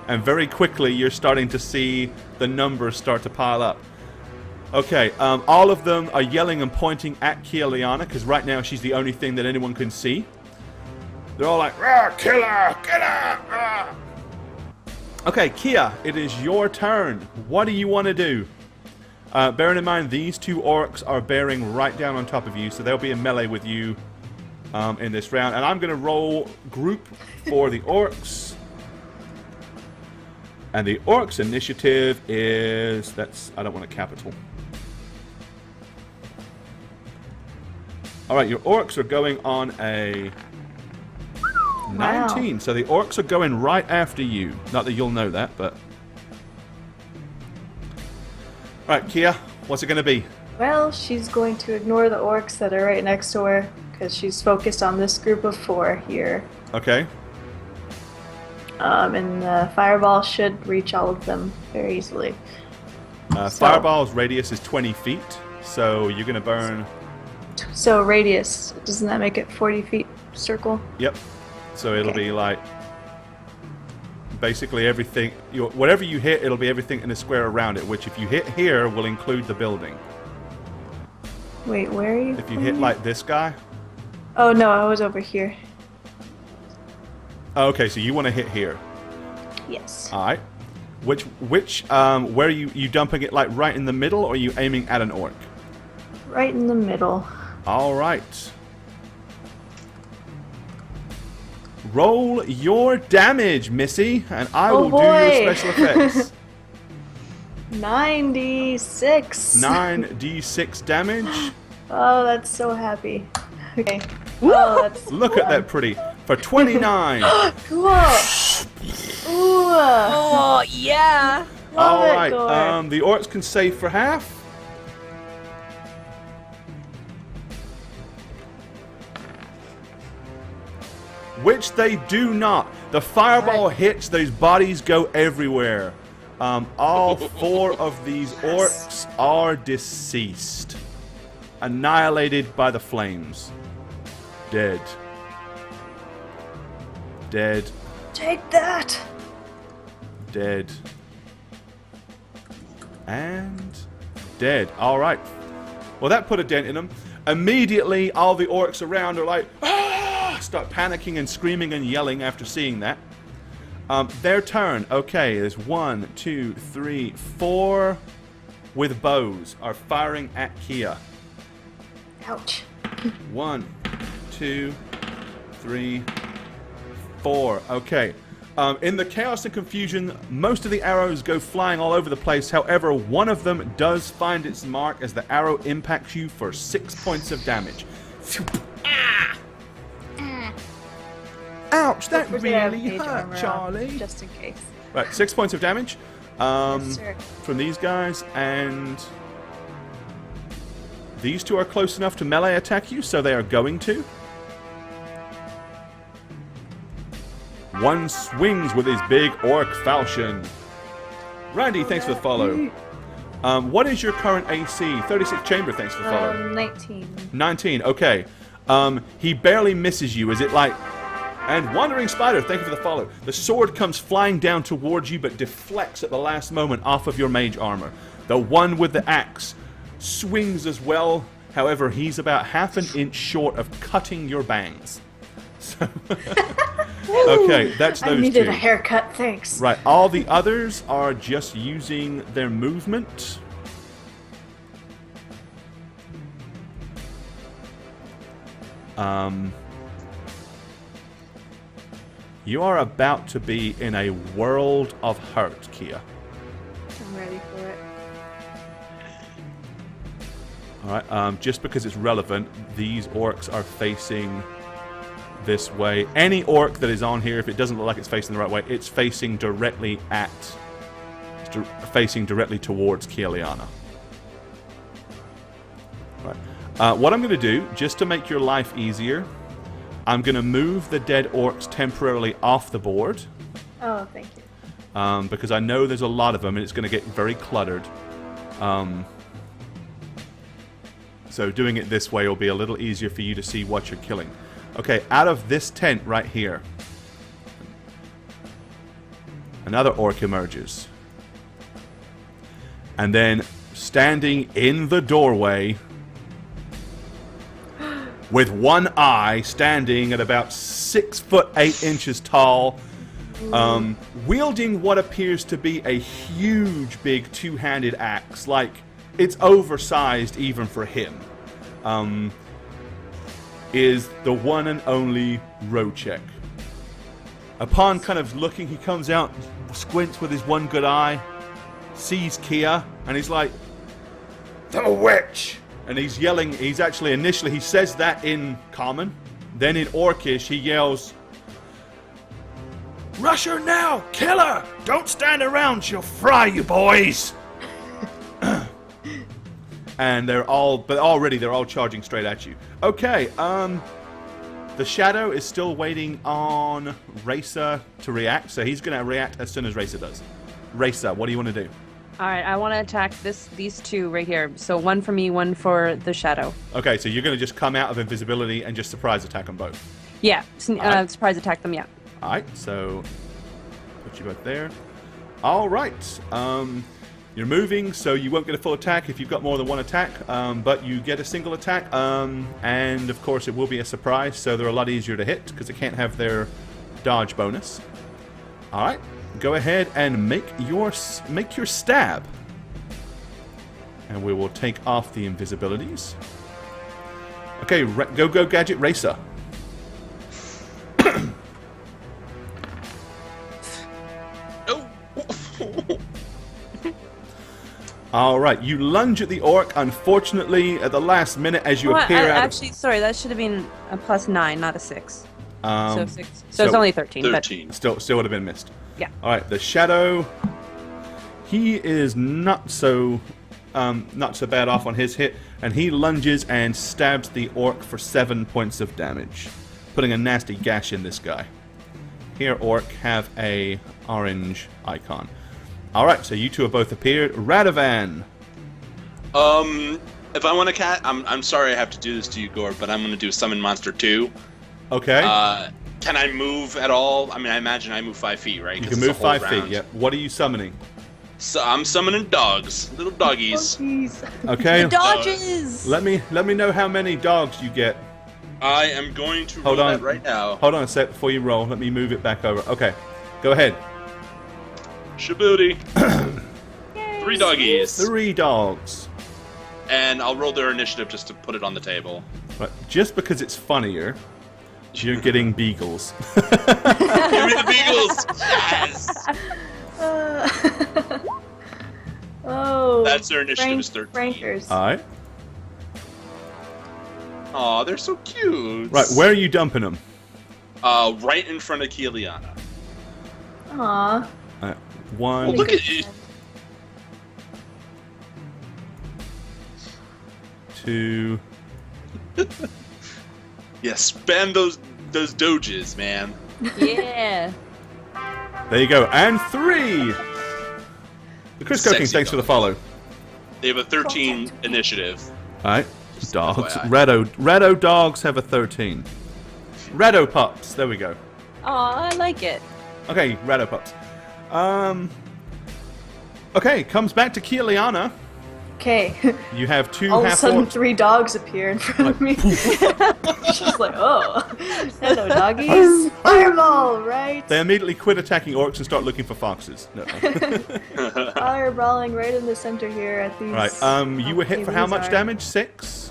And very quickly, you're starting to see the numbers start to pile up. Okay, all of them are yelling and pointing at Kia Liana, because right now she's the only thing that anyone can see. They're all like, "Rah, kill her, get her, rah." Okay, Kia, it is your turn. What do you want to do? Bearing in mind, these 2 orcs are bearing right down on top of you, so they'll be in melee with you in this round. And I'm going to roll group for the orcs. And the orcs' initiative is... I don't want a capital. Alright, your orcs are going on a 19. Wow. So the orcs are going right after you. Not that you'll know that, but... Alright, Kia, what's it going to be? Well, she's going to ignore the orcs that are right next to her, because she's focused on this group of 4 here. Okay. And the fireball should reach all of them very easily. Fireball's radius is 20 feet, so you're going to burn... So radius, doesn't that make it 40 feet circle? Yep. So it'll be like... Basically everything... Whatever you hit, it'll be everything in a square around it, which if you hit here, will include the building. Wait, where are you? If you hit like this guy... Oh no, I was over here. Okay, so you want to hit here. Yes. Alright. Where are you dumping it like right in the middle, or are you aiming at an orc? Right in the middle. Alright. Roll your damage, Missy, and I will do your special effects. 96. 9d6 damage. Oh, that's so happy. Okay. Look at that pretty. for 29. Cool. Ooh. Oh, yeah. Love it, Alright, Gore. the orcs can save for half. Which they do not. The fireball hits, those bodies go everywhere. All 4 of these orcs are deceased. Annihilated by the flames. Dead. Dead. Take that. Dead. And dead. Alright. Well, that put a dent in them. Immediately, all the orcs around are like, ah! Start panicking and screaming and yelling after seeing that. Their turn. Okay, there's 1, 2, 3, 4 with bows are firing at Kia. Ouch. 1, 2, 3, 4. Okay. In the chaos and confusion, most of the arrows go flying all over the place. However, one of them does find its mark as the arrow impacts you for 6 points of damage. Ouch, that Don't forget I have really mage hurt, armor on, Charlie. Just in case. Right, 6 points of damage Yes, sir. from these guys, and these 2 are close enough to melee attack you, so they are going to. One swings with his big orc falchion. Randy, thanks for the follow. What is your current AC? 36 chamber, thanks for the follow. 19. 19, okay. He barely misses you. Is it like... And Wandering Spider, thank you for the follow. The sword comes flying down towards you, but deflects at the last moment off of your mage armor. The one with the axe swings as well. However, he's about half an inch short of cutting your bangs. So okay, that's those I needed 2. a haircut, thanks. Right, all the others are just using their movement. You are about to be in a world of hurt, Kia. I'm ready for it. Alright, just because it's relevant, these orcs are facing this way. Any orc that is on here, if it doesn't look like it's facing the right way, it's facing directly facing directly towards Kieliana. Right. What I'm going to do, just to make your life easier, I'm going to move the dead orcs temporarily off the board. Oh, thank you. Because I know there's a lot of them and it's going to get very cluttered. So doing it this way will be a little easier for you to see what you're killing. Okay, out of this tent right here, another orc emerges. And then standing in the doorway, with one eye, standing at about 6 foot 8 inches tall, wielding what appears to be a huge, big two-handed axe. Like, it's oversized even for him. Is the one and only Rochek. Upon kind of looking, he comes out, squints with his one good eye, sees Kia, and he's like, "The witch!" And he's yelling, he says that in Common. Then in Orcish, he yells, "Rush her now! Kill her! Don't stand around, she'll fry you boys!" And they're all charging straight at you. Okay, the Shadow is still waiting on Racer to react, so he's going to react as soon as Racer does. Racer, what do you want to do? All right, I want to attack these 2 right here. So one for me, one for the Shadow. Okay, so you're going to just come out of invisibility and just surprise attack them both. Yeah, right. surprise attack them, yeah. Alright, so put you both there. Alright, you're moving, so you won't get a full attack if you've got more than one attack, but you get a single attack, and of course it will be a surprise, so they're a lot easier to hit because they can't have their dodge bonus. Alright, go ahead and make your stab. And we will take off the invisibilities. Okay, go Gadget Racer. Alright, you lunge at the orc, unfortunately, at the last minute as you appear out actually, sorry, that should have been a +9, not a 6. So 6. So it's only 13. 13. Still would have been missed. Yeah. All right, the shadow. He is not so bad off on his hit, and he lunges and stabs the orc for 7 points of damage, putting a nasty gash in this guy. Here, orc, have a orange icon. All right, so you two have both appeared. Radovan. If I want to I'm sorry I have to do this to you, Gore, but I'm going to do Summon Monster 2. Okay. Can I move at all? I mean, I imagine I move 5 feet, right? You can move 5 feet. Yeah. What are you summoning? So I'm summoning dogs, little doggies. Okay. Dodges! Let me know how many dogs you get. I am going to roll that right now. Hold on a sec before you roll. Let me move it back over. Okay. Go ahead. Shabooty. 3 doggies. 3 dogs. And I'll roll their initiative just to put it on the table. But just because it's funnier, you're getting beagles. Give me the beagles! Yes! Oh. That's their initiative is 13. Frankers. All right. Aw, they're so cute. Right, where are you dumping them? Right in front of Keeliana. Aw. One. Oh, look at you. 2. Yeah, spam those doges, man. Yeah. There you go. And 3. The Chris King, Sexy thanks for the follow. They have a 13 initiative. All right. Just Dogs. FYI. Rado dogs have a 13. Rado pups. There we go. Aw, I like it. Okay, Rado pups. Okay, comes back to Keeliana. Okay. You have 2 All of a half sudden, orcs. 3 dogs appear in front of me. She's like, oh, hello, doggies. Fireball, right? They immediately quit attacking orcs and start looking for foxes. No. Fireballing right in the center here at these. Right. You were hit for how much are. damage? 6.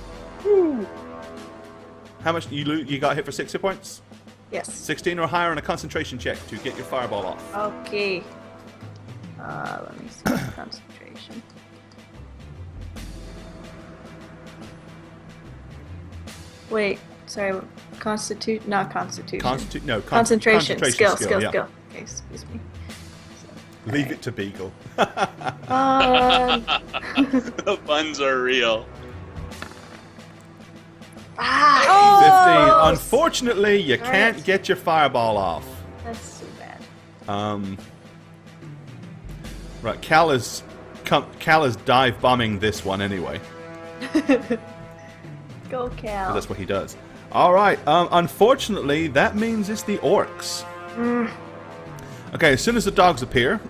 How much you got hit for 6 hit points? Yes. 16 or higher on a concentration check to get your fireball off. Okay. Let me see. Concentration. Wait, sorry. Not constitution. Concentration. Skill. Yeah. Okay, excuse me. Leave it to Beagle. The puns are real. 15. Unfortunately, you can't Right. get your fireball off. That's so bad. Right, Cal is dive bombing this one anyway. Go, Cal. That's what he does. All right. Unfortunately, that means it's the orcs. Okay. As soon as the dogs appear,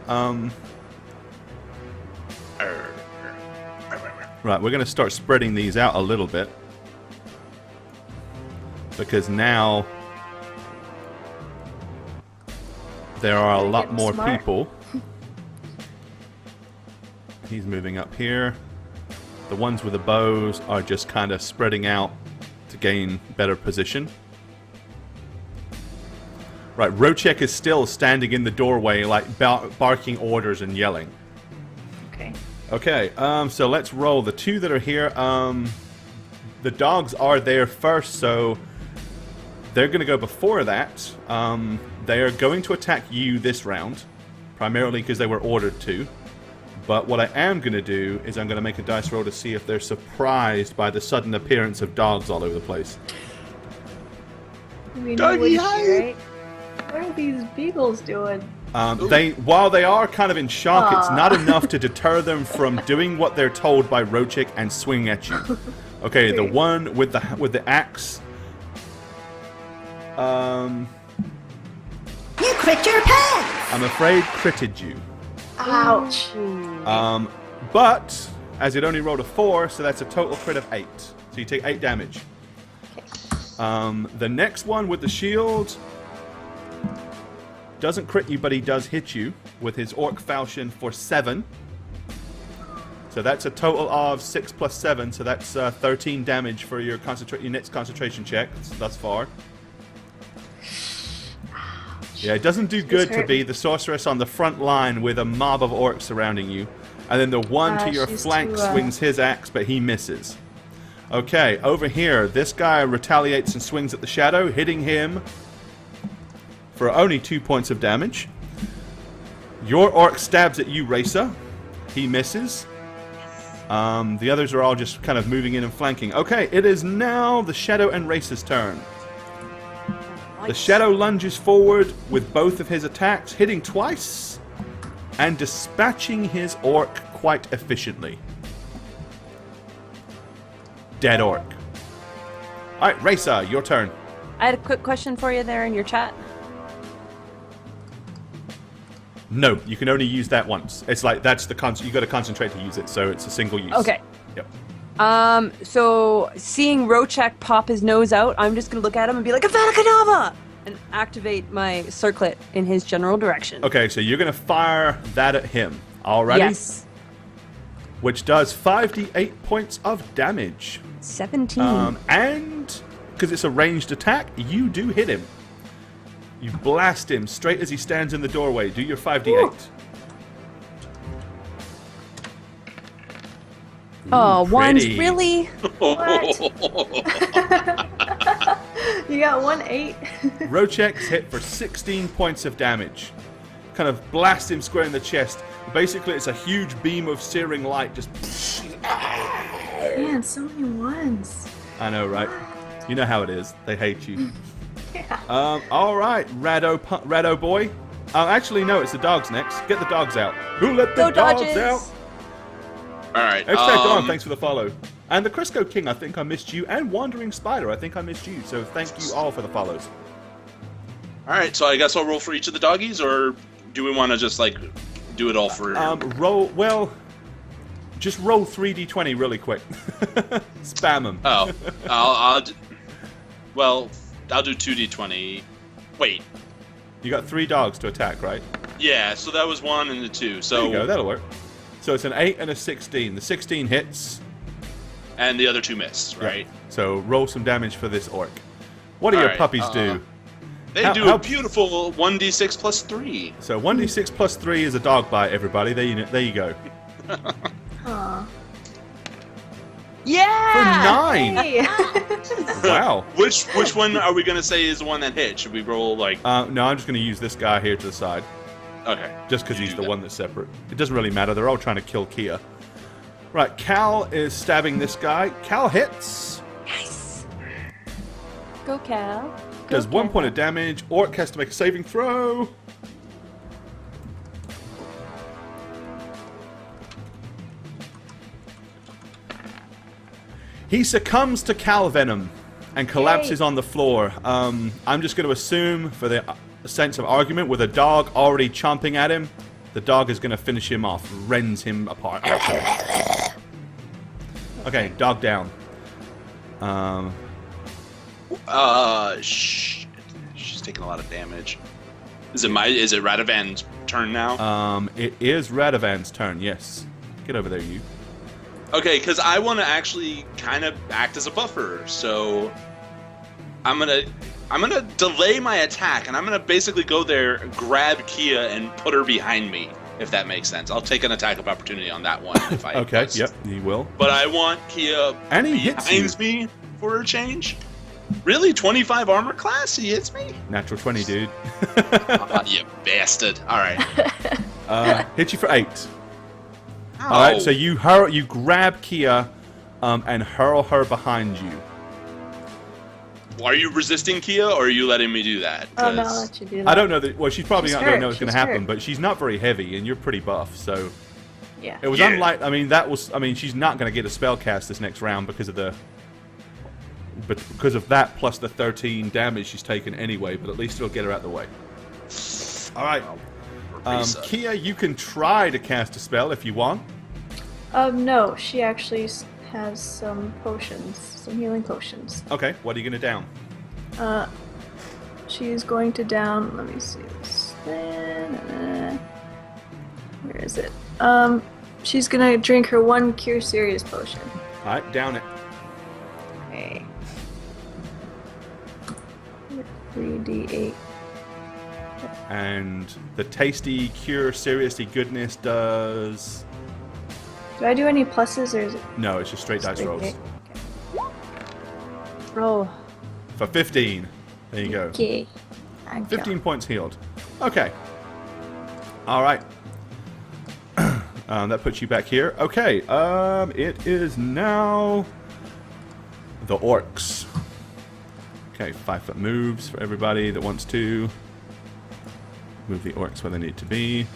right, we're going to start spreading these out a little bit because now there are a lot getting more smart. people. He's moving up here. The ones with the bows are just kind of spreading out to gain better position. Right, Rochek is still standing in the doorway, like barking orders and yelling. Okay. Okay, so let's roll. The 2 that are here, the dogs are there first, so they're going to go before that. They are going to attack you this round, primarily because they were ordered to. But what I am going to do is I'm going to make a dice roll to see if they're surprised by the sudden appearance of dogs all over the place. We know Doggy, what hi. right? What are these beagles doing? While they are kind of in shock, it's Aw. not enough to deter them from doing what they're told by Rochik and swing at you. Okay, the one with the axe. You crit your pants! I'm afraid critted you. Ouch. But as it only rolled a 4, so that's a total crit of 8. So you take 8 damage. The next one with the shield doesn't crit you, but he does hit you with his orc falchion for 7. So that's a total of 6 plus 7, so that's 13 damage for your next concentration check thus far. Yeah, it doesn't do good to be the sorceress on the front line with a mob of orcs surrounding you. And then the one to your she's flank too, swings his axe, but he misses. Okay, over here, this guy retaliates and swings at the shadow, hitting him for only 2 points of damage. Your orc stabs at you, Racer. He misses. The others are all just kind of moving in and flanking. Okay, it is now the Shadow and Racer's turn. The Shadow lunges forward with both of his attacks, hitting twice and dispatching his orc quite efficiently. Dead orc. Alright, Racer, your turn. I had a quick question for you there in your chat. No, you can only use that once. It's like that's the you got to concentrate to use it, so it's a single use. Okay. Yep. So seeing Rochak pop his nose out, I'm just gonna look at him and be like, Avada Kedavra! And activate my circlet in his general direction. Okay, so you're gonna fire that at him. Alrighty? Yes. Which does 5d8 points of damage. 17. And because it's a ranged attack, you do hit him. You blast him straight as he stands in the doorway. Do your 5d8. Ooh. Oh, ones, pretty. really? You got 1-8. Rochek's hit for 16 points of damage. Kind of blast him square in the chest. Basically, it's a huge beam of searing light. Just. Man, so many ones. I know, right? You know how it is. They hate you. Yeah. All right, Rado boy. Actually, no, it's the dogs next. Get the dogs out. Who let the Go dogs Dodges! out? All right. Extract Dawn, thanks for the follow. And the Crisco King, I think I missed you. And Wandering Spider, I think I missed you. So thank you all for the follows. All right, so I guess I'll roll for each of the doggies, or do we want to just like do it all for? Just roll 3d20 really quick. Spam them. Oh, I'll do 2d20. Wait. You got 3 dogs to attack, right? Yeah, so that was 1 and a 2. So There you go, that'll work. So it's an 8 and a 16. The 16 hits. And the other 2 miss, right? Yeah. So roll some damage for this orc. What do All your right, puppies do? They do a beautiful 1d6 plus 3. So 1d6 plus 3 is a dog bite, everybody. There you go. Aw. Yeah! For 9! Hey. Wow. Which one are we gonna say is the one that hit? Should we roll like? No, I'm just going to use this guy here to the side. Okay. Just because You he's do the that. one that's separate. It doesn't really matter. They're all trying to kill Kia. Right, Cal is stabbing this guy. Cal hits. Nice. Go, Cal. Go, Does 1 Cal. point of damage. Orc has to make a saving throw. He succumbs to Cal Venom and collapses on the floor. I'm just going to assume, for the sense of argument, with a dog already chomping at him, the dog is going to finish him off, rends him apart. Okay, dog down. Shit. She's taking a lot of damage. Is it Radovan's turn now? It is Radovan's turn, yes. Get over there, you. Okay, because I want to actually kind of act as a buffer, so I'm gonna delay my attack, and I'm gonna basically go there, grab Kia, and put her behind me, if that makes sense. I'll take an attack of opportunity on that one if I Okay, must. yep, he will. But I want Kia And he hits behind me for a change. Really? 25 armor class? He hits me? Natural 20, dude. You bastard. All right. Hit you for 8. Oh. All right, so you grab Kia and hurl her behind you. Are you resisting Kia, or are you letting me do that? Oh, no, 'Cause- I'll let you do that. I don't know that. Well, she's probably She's not going to hurt, know what's going to she's happen, hurt. but she's not very heavy, and you're pretty buff, so Yeah. it was Yeah. unlike. I mean, that was. I mean, she's not going to get a spell cast this next round because of that plus the 13 damage she's taken anyway. But at least it'll get her out of the way. All right, Risa. Kia, you can try to cast a spell if you want. No, she actually has some potions, some healing potions. Okay, what are you going to down? She's going to down. Let me see this. Where is it? She's gonna drink her 1 Cure Serious potion. All right, down it. Okay. 3d8. And the tasty cure seriously goodness does. Do I do any pluses or is it No, it's just straight dice straight rolls. eight? Roll. For 15. There you go. Okay. Thank 15 you. points healed. Okay. All right. That puts you back here. Okay. It is now the orcs. Okay, 5-foot moves for everybody that wants to. Move the orcs where they need to be.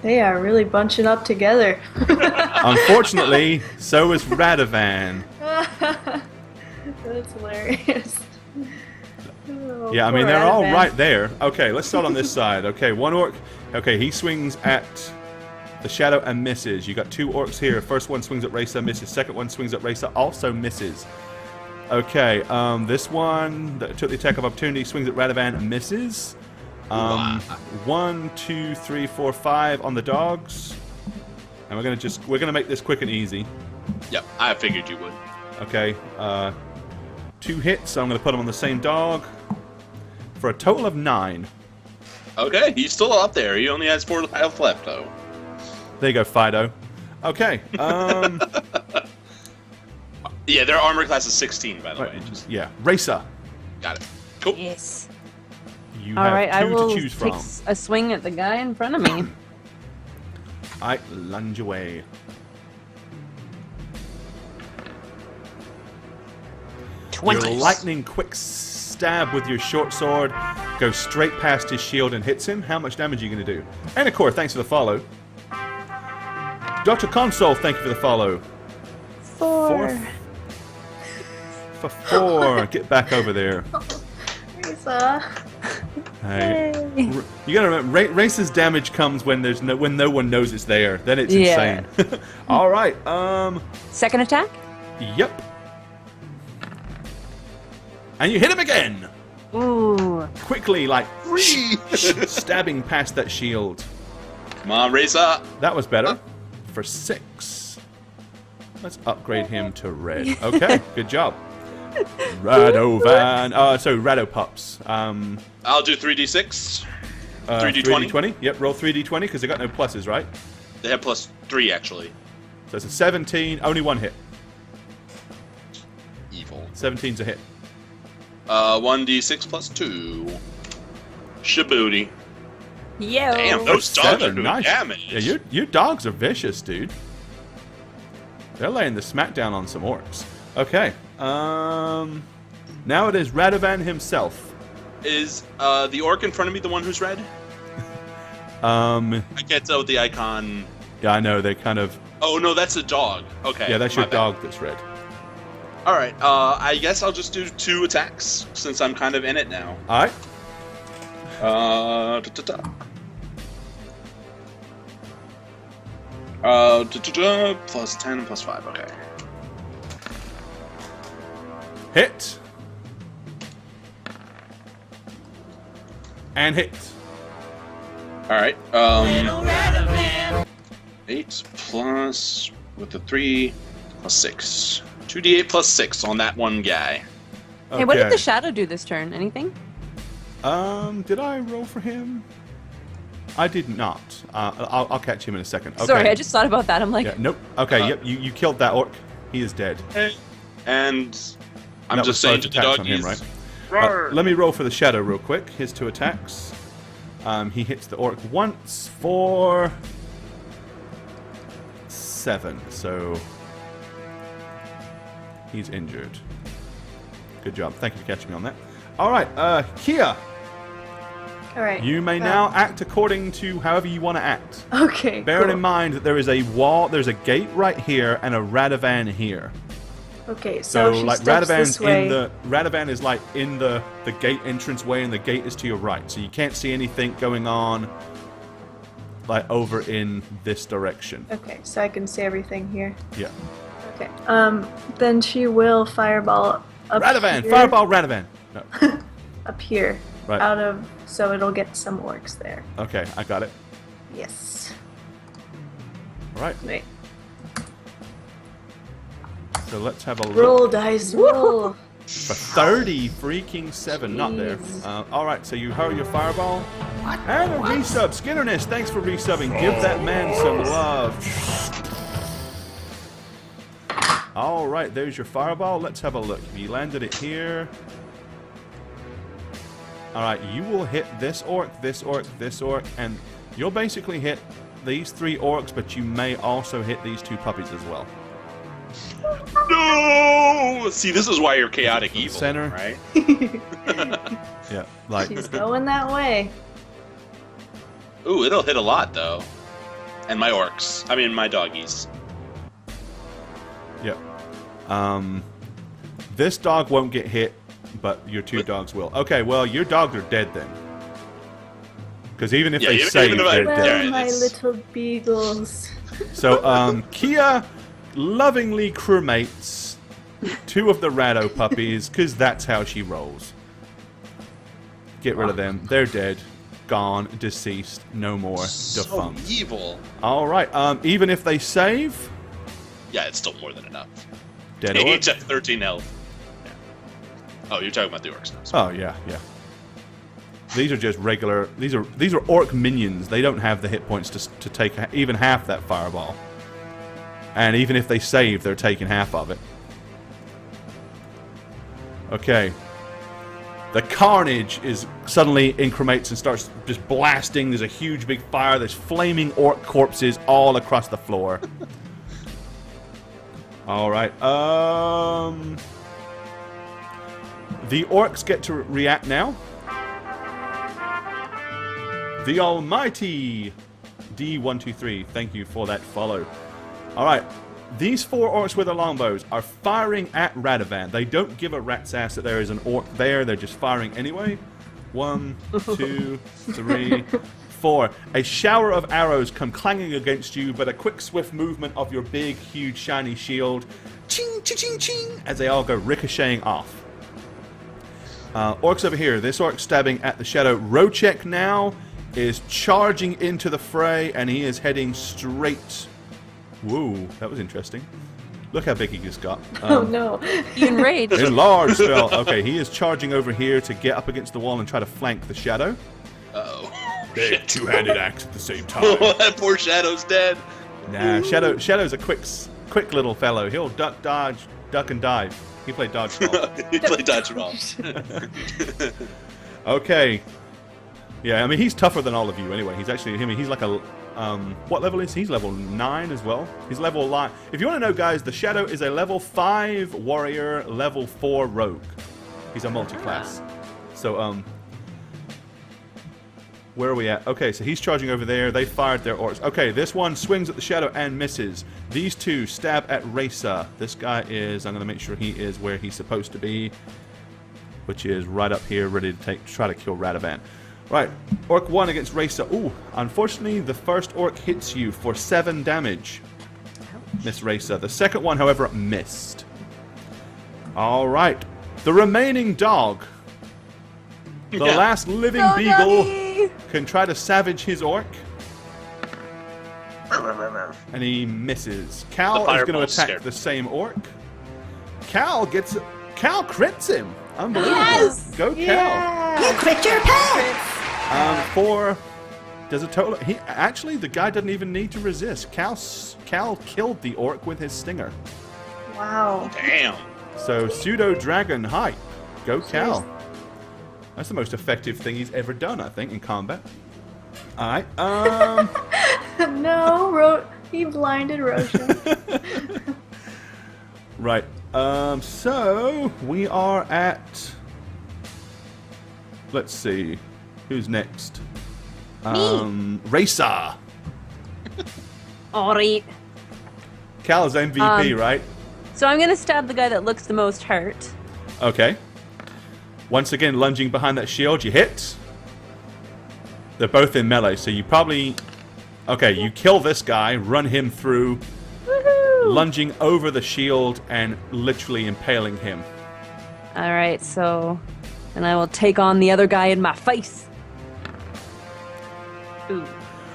They are really bunching up together. Unfortunately, so is Radovan. That's hilarious. Oh, Yeah, I mean, poor they're all Adavan. right there. Okay, let's start on this side. Okay, one orc. Okay, he swings at the shadow and misses. You got 2 orcs here. First one swings at Racer, misses. Second one swings at Racer, also misses. Okay, this one that took the attack of opportunity swings at Radovan and misses. 1, 2, 3, 4, 5 on the dogs. And we're gonna make this quick and easy. Yep, I figured you would. Okay, 2 hits, so I'm gonna put them on the same dog for a total of 9. Okay, he's still up there. He only has 4 health left, though. There you go, Fido. Okay, Yeah, their armor class is 16, by the way. Just yeah, Racer. got it. Cool. Yes. You All have right, I 2 will to choose take from. a swing at the guy in front of me. I lunge away. Your lightning quick stab with your short sword goes straight past his shield and hits him. How much damage are you going to do? And of course, thanks for the follow. Dr. Console, thank you for the follow. 4. For 4. Get back over there. Lisa. Hey. Yay. You gotta remember, Race's damage comes when no one knows it's there. Then it's Yeah. insane. All right. Second attack? Yep. And you hit him again. Ooh. Quickly, like stabbing past that shield. Come on, Racer. That was better. For 6. Let's upgrade him to red. Okay, good job. Radovan. So Rado pups. I'll do 3d6. 3d20. 3d20. Yep, roll 3d20 because they got no pluses, right? They have +3, actually. So it's a 17. Only 1 hit. Evil. 17's a hit. 1d6 +2. Shabooty. Yo. Damn, those dogs are 7, doing nice. damage. Yeah, your dogs are vicious, dude. They're laying the smackdown on some orcs. Okay. Now it is Radovan himself. Is the orc in front of me the one who's red? I can't tell with the icon. Yeah, I know, they kind of... Oh, no, that's a dog. Okay. Yeah, that's my your bad. dog that's red. Alright, I guess I'll just do 2 attacks, since I'm kind of in it now. Alright. +10 +5, okay. Hit. And hit. Alright, 8 plus, with the 3, +6. 2d8 +6 on that one guy. Hey, what did Okay. the shadow do this turn? Anything? Did I roll for him? I did not. I'll catch him in a second. Okay. Sorry, I just thought about that. I'm like, Yeah, nope. Okay, yep, you killed that orc. He is dead. And I'm That just was saying both to the attacks on doggies, him, right? Let me roll for the shadow real quick. His 2 attacks. He hits the orc once for 7, so he's injured. Good job. Thank you for catching me on that. All right, Kia, All right. you may now act according to however you want to act. Okay. Bearing cool. in mind that there is a wall, there's a gate right here, and a Radovan here. Okay, So so she like steps Radovan's this way. in the Radovan is like in the gate entrance way, and the gate is to your right, so you can't see anything going on like over in this direction. Okay, so I can see everything here. Yeah. Okay. Then she will fireball up Radovan, here. fireball Radovan. No. Up here. Right. Out of, so it'll get some orcs there. Okay, I got it. Yes. All right. Wait. So let's have a look. Roll dice, roll. For 30 freaking 7, not there. Jeez. All right, so you hurry your fireball. And a resub. Skinnerness, thanks for resubbing. Give that man some love. All right, there's your fireball. Let's have a look. If you landed it here. All right, you will hit this orc, this orc, this orc, and you'll basically hit these 3 orcs, but you may also hit these 2 puppies as well. No! See, this is why you're chaotic From the evil, center. right? Yeah, like She's going that way. Ooh, it'll hit a lot, though. And my orcs. I mean, my doggies. Yep. This dog won't get hit, but your 2 dogs will. Okay, well, your dogs are dead then. Because even if they save, even if they're Well, dead. my little beagles. So, Kia lovingly cremates 2 of the Rado puppies, because that's how she rolls. Get rid of them. They're dead. Gone. Deceased. No more. So Defunct. evil. Alright, even if they save... Yeah, it's still more than enough. Dead They orc. each have 13 health. Yeah. Oh, you're talking about the orcs now. Sorry. Oh, yeah, yeah. These are just regular... These are orc minions. They don't have the hit points to take even half that fireball. And even if they save, they're taking half of it. Okay. The carnage is suddenly increments and starts just blasting. There's a huge big fire. There's flaming orc corpses all across the floor. All right. The orcs get to react now. The almighty D123. Thank you for that follow. All right. These 4 orcs with their longbows are firing at Radovan. They don't give a rat's ass that there is an orc there. They're just firing anyway. 1, 2, 3, 4. A shower of arrows come clanging against you, but a quick, swift movement of your big, huge, shiny shield, ching, ching, ching, ching, as they all go ricocheting off. Orcs over here. This orc stabbing at the shadow. Rochek now is charging into the fray, and he is heading straight... Whoa, that was interesting. Look how big he just got. Oh no. Enraged. Enlarged spell. Okay, he is charging over here to get up against the wall and try to flank the shadow. Uh-oh. Big Shit. two-handed axe at the same time. Oh, that poor Shadow's dead. Nah, Shadow's a quick little fellow. He'll duck and dive. He played dodgeball. He played dodgeball. Okay. Yeah, I mean, he's tougher than all of you anyway. He's actually, he's like a, what level is he? He's level 9 as well. He's level 9. If you want to know, guys, the Shadow is a level 5 warrior, level 4 rogue. He's a multi-class. So, where are we at? Okay, so he's charging over there. They fired their orcs. Okay, this one swings at the Shadow and misses. These 2 stab at Rasa. This guy is, I'm going to make sure he is where he's supposed to be, which is right up here, ready to try to kill Radovan. Right, Orc 1 against Rasa. Ooh, unfortunately, the first Orc hits you for 7 damage. Miss Rasa. The second one, however, missed. Alright, the remaining dog. The last living beagle can try to savage his Orc. And he misses. Cal is going to attack the same Orc. Cal crits him. Unbelievable. Yes! Go Cal. Yeah. You crit your pants! Does a total... Actually, the guy doesn't even need to resist. Cal killed the orc with his stinger. Wow. Damn. So, pseudo-dragon hype. Go Cal. That's the most effective thing he's ever done, I think, in combat. Alright, No, he blinded Roshan. Right, so, we are at... Let's see. Who's next? Rasa. Alright. Cal is MVP, right? So I'm gonna stab the guy that looks the most hurt. Okay. Once again, lunging behind that shield, you hit. They're both in melee, so you probably... Okay, you kill this guy, run him through, Woohoo! lunging over the shield and literally impaling him. Alright, so... And I will take on the other guy in my face. Ooh.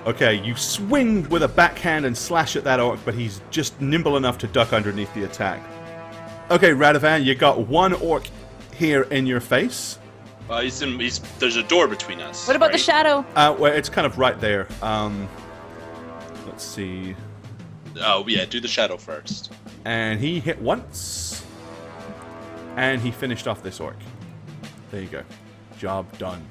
Okay, you swing with a backhand and slash at that orc, but he's just nimble enough to duck underneath the attack. Okay, Radovan, you got one orc here in your face. There's a door between us. What about right? the shadow? Well, it's kind of right there. Let's see. Oh, yeah, do the shadow first. And he hit once. And he finished off this orc. There you go. Job done.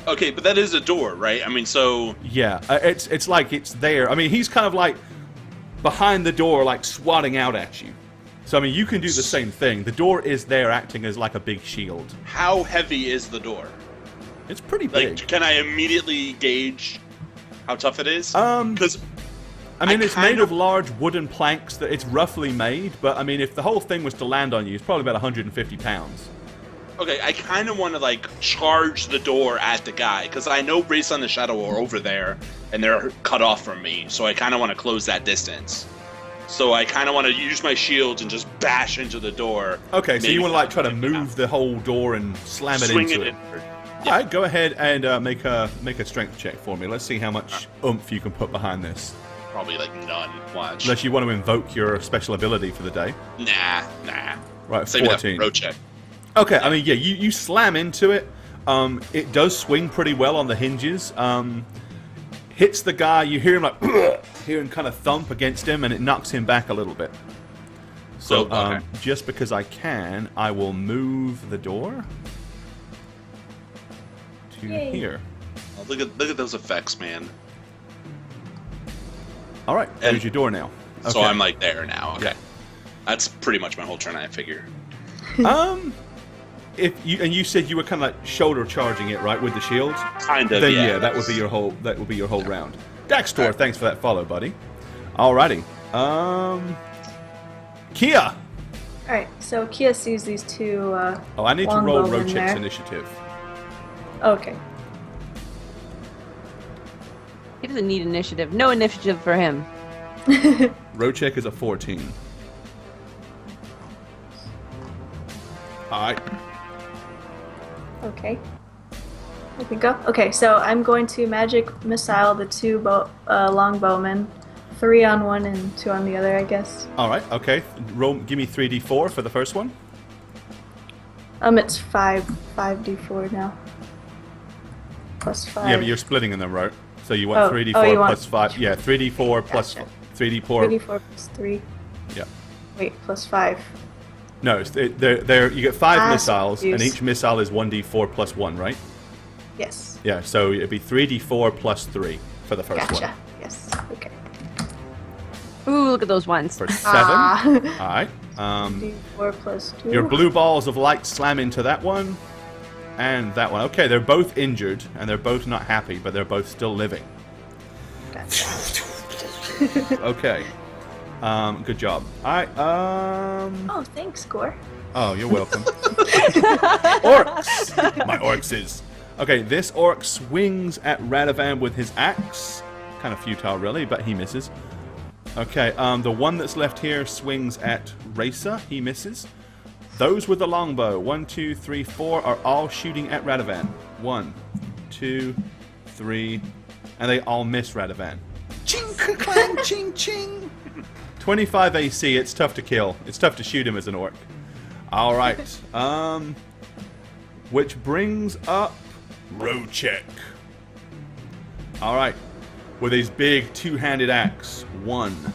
Okay, but that is a door, right? I mean, so... Yeah, it's like it's there. I mean, he's kind of like behind the door, like swatting out at you. So, I mean, you can do the same thing. The door is there acting as like a big shield. How heavy is the door? It's pretty big. Like, can I immediately gauge how tough it is? Because I mean, it's made of large wooden planks. That it's roughly made, but I mean, if the whole thing was to land on you, it's probably about 150 pounds. Okay, I kind of want to, like, charge the door at the guy, because I know Race on the Shadow are over there, and they're cut off from me, so I kind of want to close that distance. So I kind of want to use my shields and just bash into the door. Okay, so you want to, like, try to move the whole door and slam it into it. Yeah. Alright, go ahead and make a strength check for me. Let's see how much oomph you can put behind this. Probably, like, none. Watch. Unless you want to invoke your special ability for the day. Nah. Right, Save 14. that for road check. Okay, I mean, yeah, you slam into it. It does swing pretty well on the hinges. Hits the guy. You hear him like hear him kind of thump against him, and it knocks him back a little bit. So okay. Just because I can, I will move the door to here. Oh, look at those effects, man. All right, there's your door now. Okay. So I'm like there now. Okay, Yeah. That's pretty much my whole turn. I figure. If you said you were kind of like shoulder charging it, right, with the shield? Kind of. Then yeah, that would be your whole round. Daxtor, thanks for that follow, buddy. Alrighty. Kia. Alright, so Kia sees these two. I need to roll longbowmen Rochek's there. initiative. Okay. He doesn't need initiative. No initiative for him. Rochek is a 14. Alright. Okay. I can go. Okay, so I'm going to magic missile the two longbowmen. 3 on one and 2 on the other, I guess. Alright, okay. Give me 3d4 for the first one. It's 5d4 now. Plus 5. Yeah, but you're splitting in them, right? So you want 3d4 you want- plus 5. Yeah, 3d4 plus Gotcha. 3d4. 3d4 plus 3. Yeah. Wait, plus 5. No, they're you get 5 missiles, and confused. each missile is 1d4 plus 1, right? Yes. Yeah, so it'd be 3d4 plus 3 for the first Gotcha. one. Yes. Okay. Ooh, look at those ones. For 7. Ah. Alright. D4 plus 2. Your blue balls of light slam into that one and that one. Okay, they're both injured and they're both not happy, but they're both still living. Gotcha. Okay. Good job. Alright, Oh, thanks, Gore. Oh, you're welcome. Orcs! My orcs is. Okay, this orc swings at Radovan with his axe. Kind of futile, really, but he misses. Okay, the one that's left here swings at Racer. He misses. Those with the longbow, 1, 2, 3, 4, are all shooting at Radovan. 1, 2, 3, and they all miss Radovan. Ching, clang, ching, ching. 25 AC, it's tough to kill. It's tough to shoot him as an orc. Alright, which brings up Rochek. Alright, with his big two-handed axe. 1,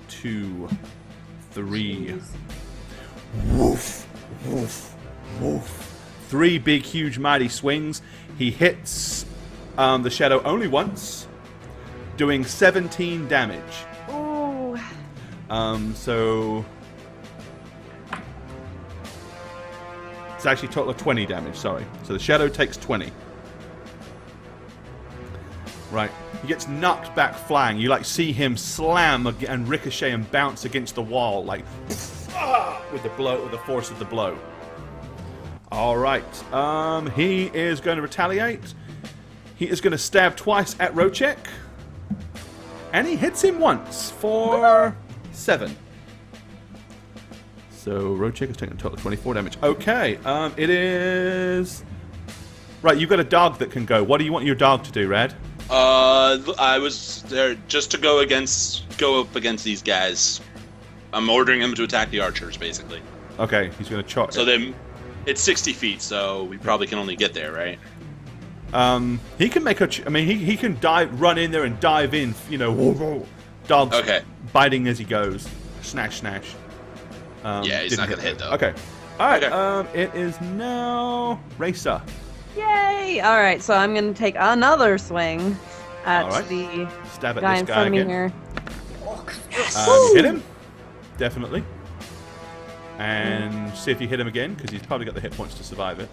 2, 3. Woof, woof, woof. 3 big, huge, mighty swings. He hits the shadow only once, doing 17 damage. Ooh. So it's actually a total of 20 damage, sorry. So the shadow takes 20. Right. He gets knocked back flying. You like see him slam and ricochet and bounce against the wall, like with the force of the blow. Alright. He is going to retaliate. He is going to stab twice at Rochek. And he hits him once for 7. So Rochek is taking a total of 24 damage. Okay, it is... Right, you've got a dog that can go. What do you want your dog to do, Rad? I was there just to go up against these guys. I'm ordering them to attack the archers, basically. Okay, he's going to charge. So then, it's 60 feet, so we probably can only get there, right? He can make he can run in there and dive in. You know, whoa, whoa. Dogs biting as he goes. Snash, snash. Yeah, he's not gonna hit though. Okay. All right. It is now Racer. Yay! All right, so I'm gonna take another swing at the Stab at guy this in guy front of me again. here. Hit him. Definitely. And see if you hit him again, because he's probably got the hit points to survive it.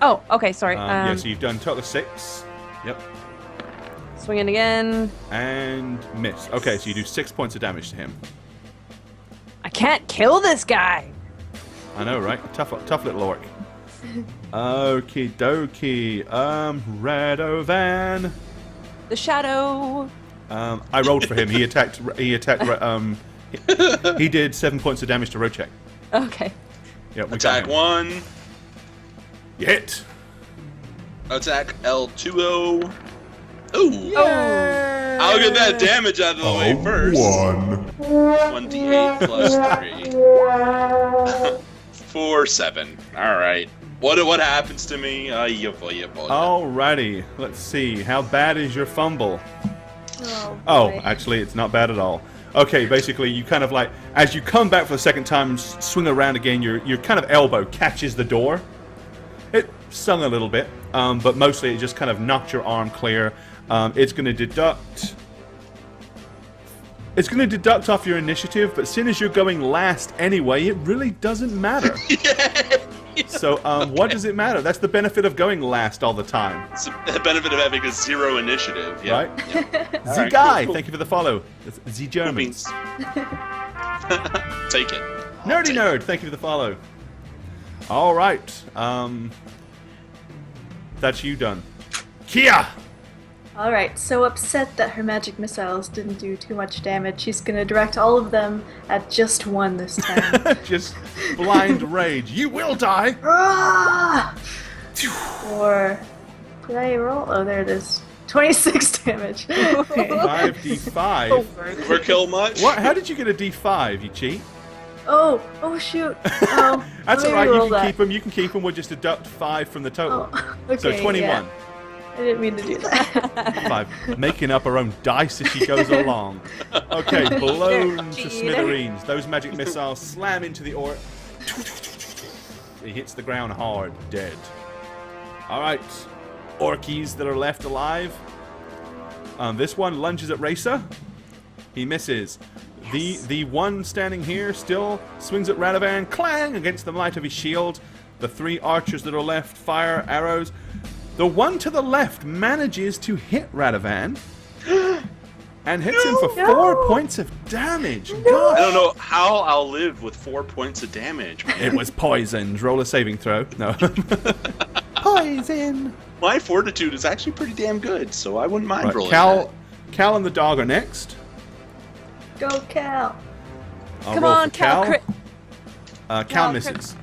Oh, okay, sorry. Yeah, so you've done a total of 6. Yep. Swinging again. And miss. Okay, so you do 6 points of damage to him. I can't kill this guy. I know, right? Tough little orc. Okie dokie. Radovan. The shadow. I rolled for him. He attacked. He did 7 points of damage to Rochek. Okay. Yep. Attack 1. You hit. Attack L2O. Ooh. Oh. I'll get that damage out of the way first. 1d8 plus 3. 4, 7. All right. What happens to me? Yeah, boy. Alrighty. Let's see. How bad is your fumble? Oh, Actually, it's not bad at all. Okay, basically, you kind of like, as you come back for the second time, swing around again, your kind of elbow catches the door. It stung a little bit, but mostly it just kind of knocked your arm clear. It's going to deduct... It's going to deduct off your initiative, but seeing as you're going last anyway, it really doesn't matter. So, what does it matter? That's the benefit of going last all the time. It's the benefit of having a 0 initiative. Yeah. Right? Yep. Z right, Guy, cool. thank you for the follow. It's Z Germans. Take it. Nerdy Nerd, thank you for the follow. All right. That's you done. Kia! Alright, so upset that her magic missiles didn't do too much damage, she's gonna direct all of them at just one this time. Just blind rage. You will die! Ah! Or... Did I roll? Oh, there it is. 26 damage. 5d5. Overkill much? What? How did you get a d5, you cheat? Oh shoot. Oh, That's let me alright, roll you can that. keep them. You can keep them. We'll just deduct 5 from the total. Oh, okay, So 21. yeah. I didn't mean to do that. 5. Making up her own dice as she goes along. Okay, blown to smithereens. Those magic missiles slam into the orc. He hits the ground hard, dead. Alright, orkies that are left alive. This one lunges at Racer. He misses. The one standing here still swings at Radovan. Clang! Against the might of his shield. The 3 archers that are left fire arrows. The one to the left manages to hit Radovan and hits him for 4 points of damage. I Gosh. don't know how I'll live with 4 points of damage, man. It was poisoned. Roll a saving throw. No. Poison. My fortitude is actually pretty damn good, so I wouldn't mind Right, rolling Cal and the dog are next. Go, Cal. I'll Come roll on, for Cal. Crit. Cal Cal misses.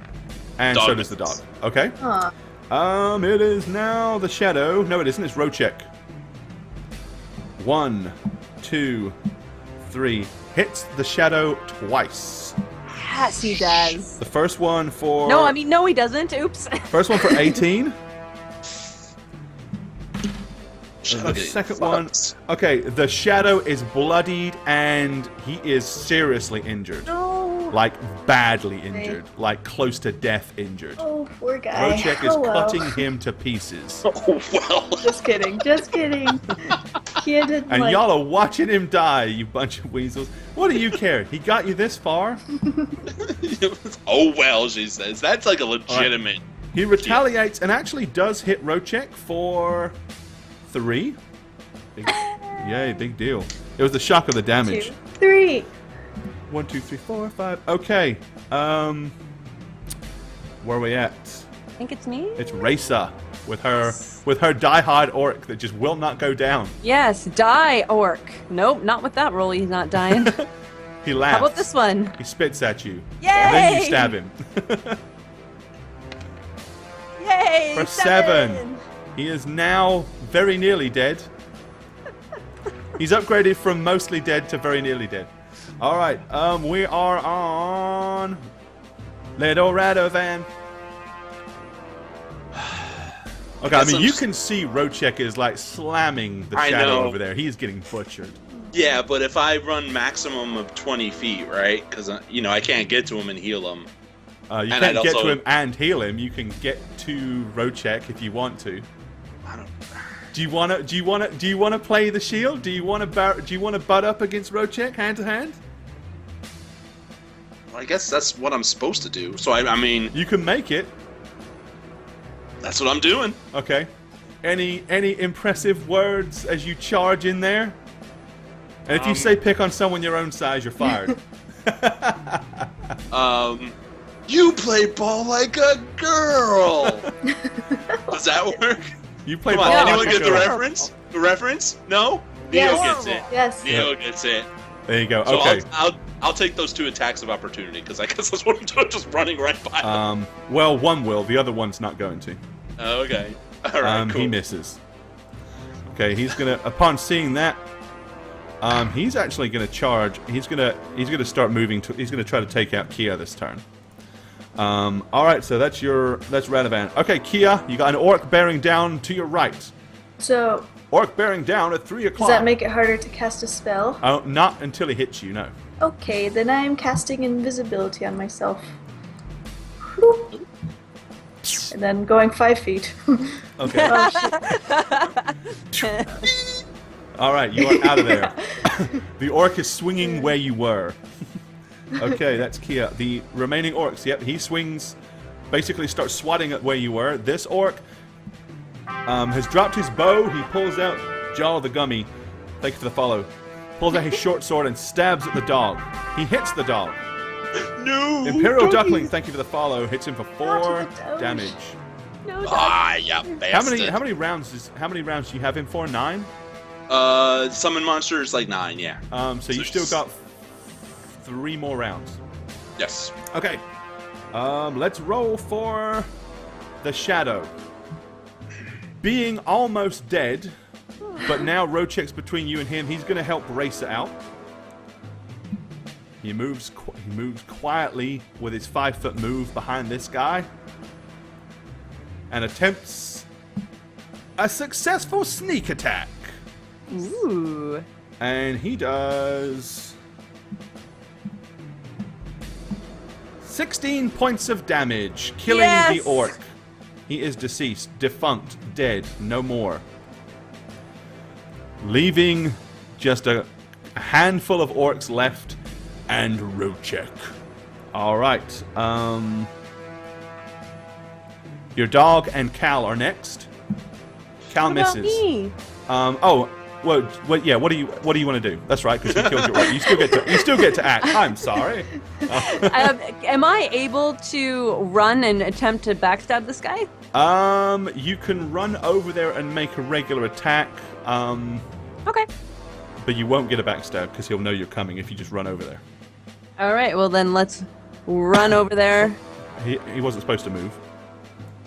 And Dog so does the dog. misses. Okay. Huh. It is now the shadow. No, it isn't. It's Rochek. 1, 2, 3. Hits the shadow twice. Yes, he does. The first one for... No, no, he doesn't. Oops. First one for 18. Shadow The getting second one... fucked. Okay, the shadow is bloodied and he is seriously injured. No. Like, badly injured. Like, close to death injured. Oh, poor guy. Rochek is Oh, well. cutting him to pieces. Oh, well. Just kidding. Just kidding. He ended And like... y'all are watching him die, you bunch of weasels. What do you care? He got you this far? Oh, well, she says. That's like a legitimate... He retaliates and actually does hit Rochek for 3. Yay, big deal. It was the shock of the damage. 2, 3. 1, 2, 3, 4, 5. Okay. Where are we at? I think it's me. It's Racer with her diehard orc that just will not go down. Yes, die, orc. Nope, not with that roll. He's not dying. He laughs. How about this one? He spits at you. Yay! And then you stab him. Yay! For 7. He is now very nearly dead. He's upgraded from mostly dead to very nearly dead. All right, we are on Little Radovan. Okay, I mean, you can see Rochek is like slamming the shadow over there. He's getting butchered. Yeah, but if I run maximum of 20 feet, right? Because, I can't get to him and heal him. You can't get to him and heal him. You can get to Rochek if you want to. I don't... Do you want to play the shield? Do you want to butt up against Rochek hand to hand? Well, I guess that's what I'm supposed to do. So, I mean... You can make it. That's what I'm doing. Okay. Any impressive words as you charge in there? And if you say pick on someone your own size, you're fired. You play ball like a girl. Does that work? You play Come ball on, like anyone a get the girl. reference? The reference? No? Neo gets it. Yes. Neo gets it. There you go. So Okay. I'll take those 2 attacks of opportunity because I guess that's what I'm doing, just running right by them. Well, one will. The other one's not going to. Okay. All right. Cool. He misses. Okay, he's gonna. Upon seeing that, he's actually gonna charge. He's gonna start moving. He's gonna try to take out Kia this turn. All right, so that's Radovan. Okay, Kia, you got an orc bearing down to your right. So, Orc bearing down at 3 o'clock. does that make it harder to cast a spell? Oh, not until he hits you. No. Okay, then I am casting invisibility on myself. And then going 5 feet. Okay. Oh, shit. All right, you are out of there. The orc is swinging where you were. Okay, that's Kia. The remaining orcs, yep, he swings, basically starts swatting at where you were. This orc has dropped his bow. He pulls out Jaw the Gummy. Thank you for the follow. Pulls out his short sword and stabs at the dog. He hits the dog. No. Imperial Duckling, thank you for the follow. Hits him for 4 damage. No, Yeah, bastard. How many rounds do you have him for? 9? Summon monsters like 9, yeah. So you still got 3 more rounds. Yes. Okay. Let's roll for the shadow. Being almost dead, but now Rochek's between you and him. He's going to help race it out. He moves quietly with his 5-foot move behind this guy, and attempts a successful sneak attack. Ooh. And he does 16 points of damage, killing the orc. He is deceased, defunct, dead, no more. Leaving just a handful of orcs left and Rochek. All right. Your dog and Cal are next. Cal misses. Me? Yeah. What do you want to do? That's right, because you killed your orc. You still get to act. I'm sorry. Am I able to run and attempt to backstab this guy? You can run over there and make a regular attack. Okay. But you won't get a backstab because he'll know you're coming if you just run over there. All right. Well, then let's run over there. He wasn't supposed to move.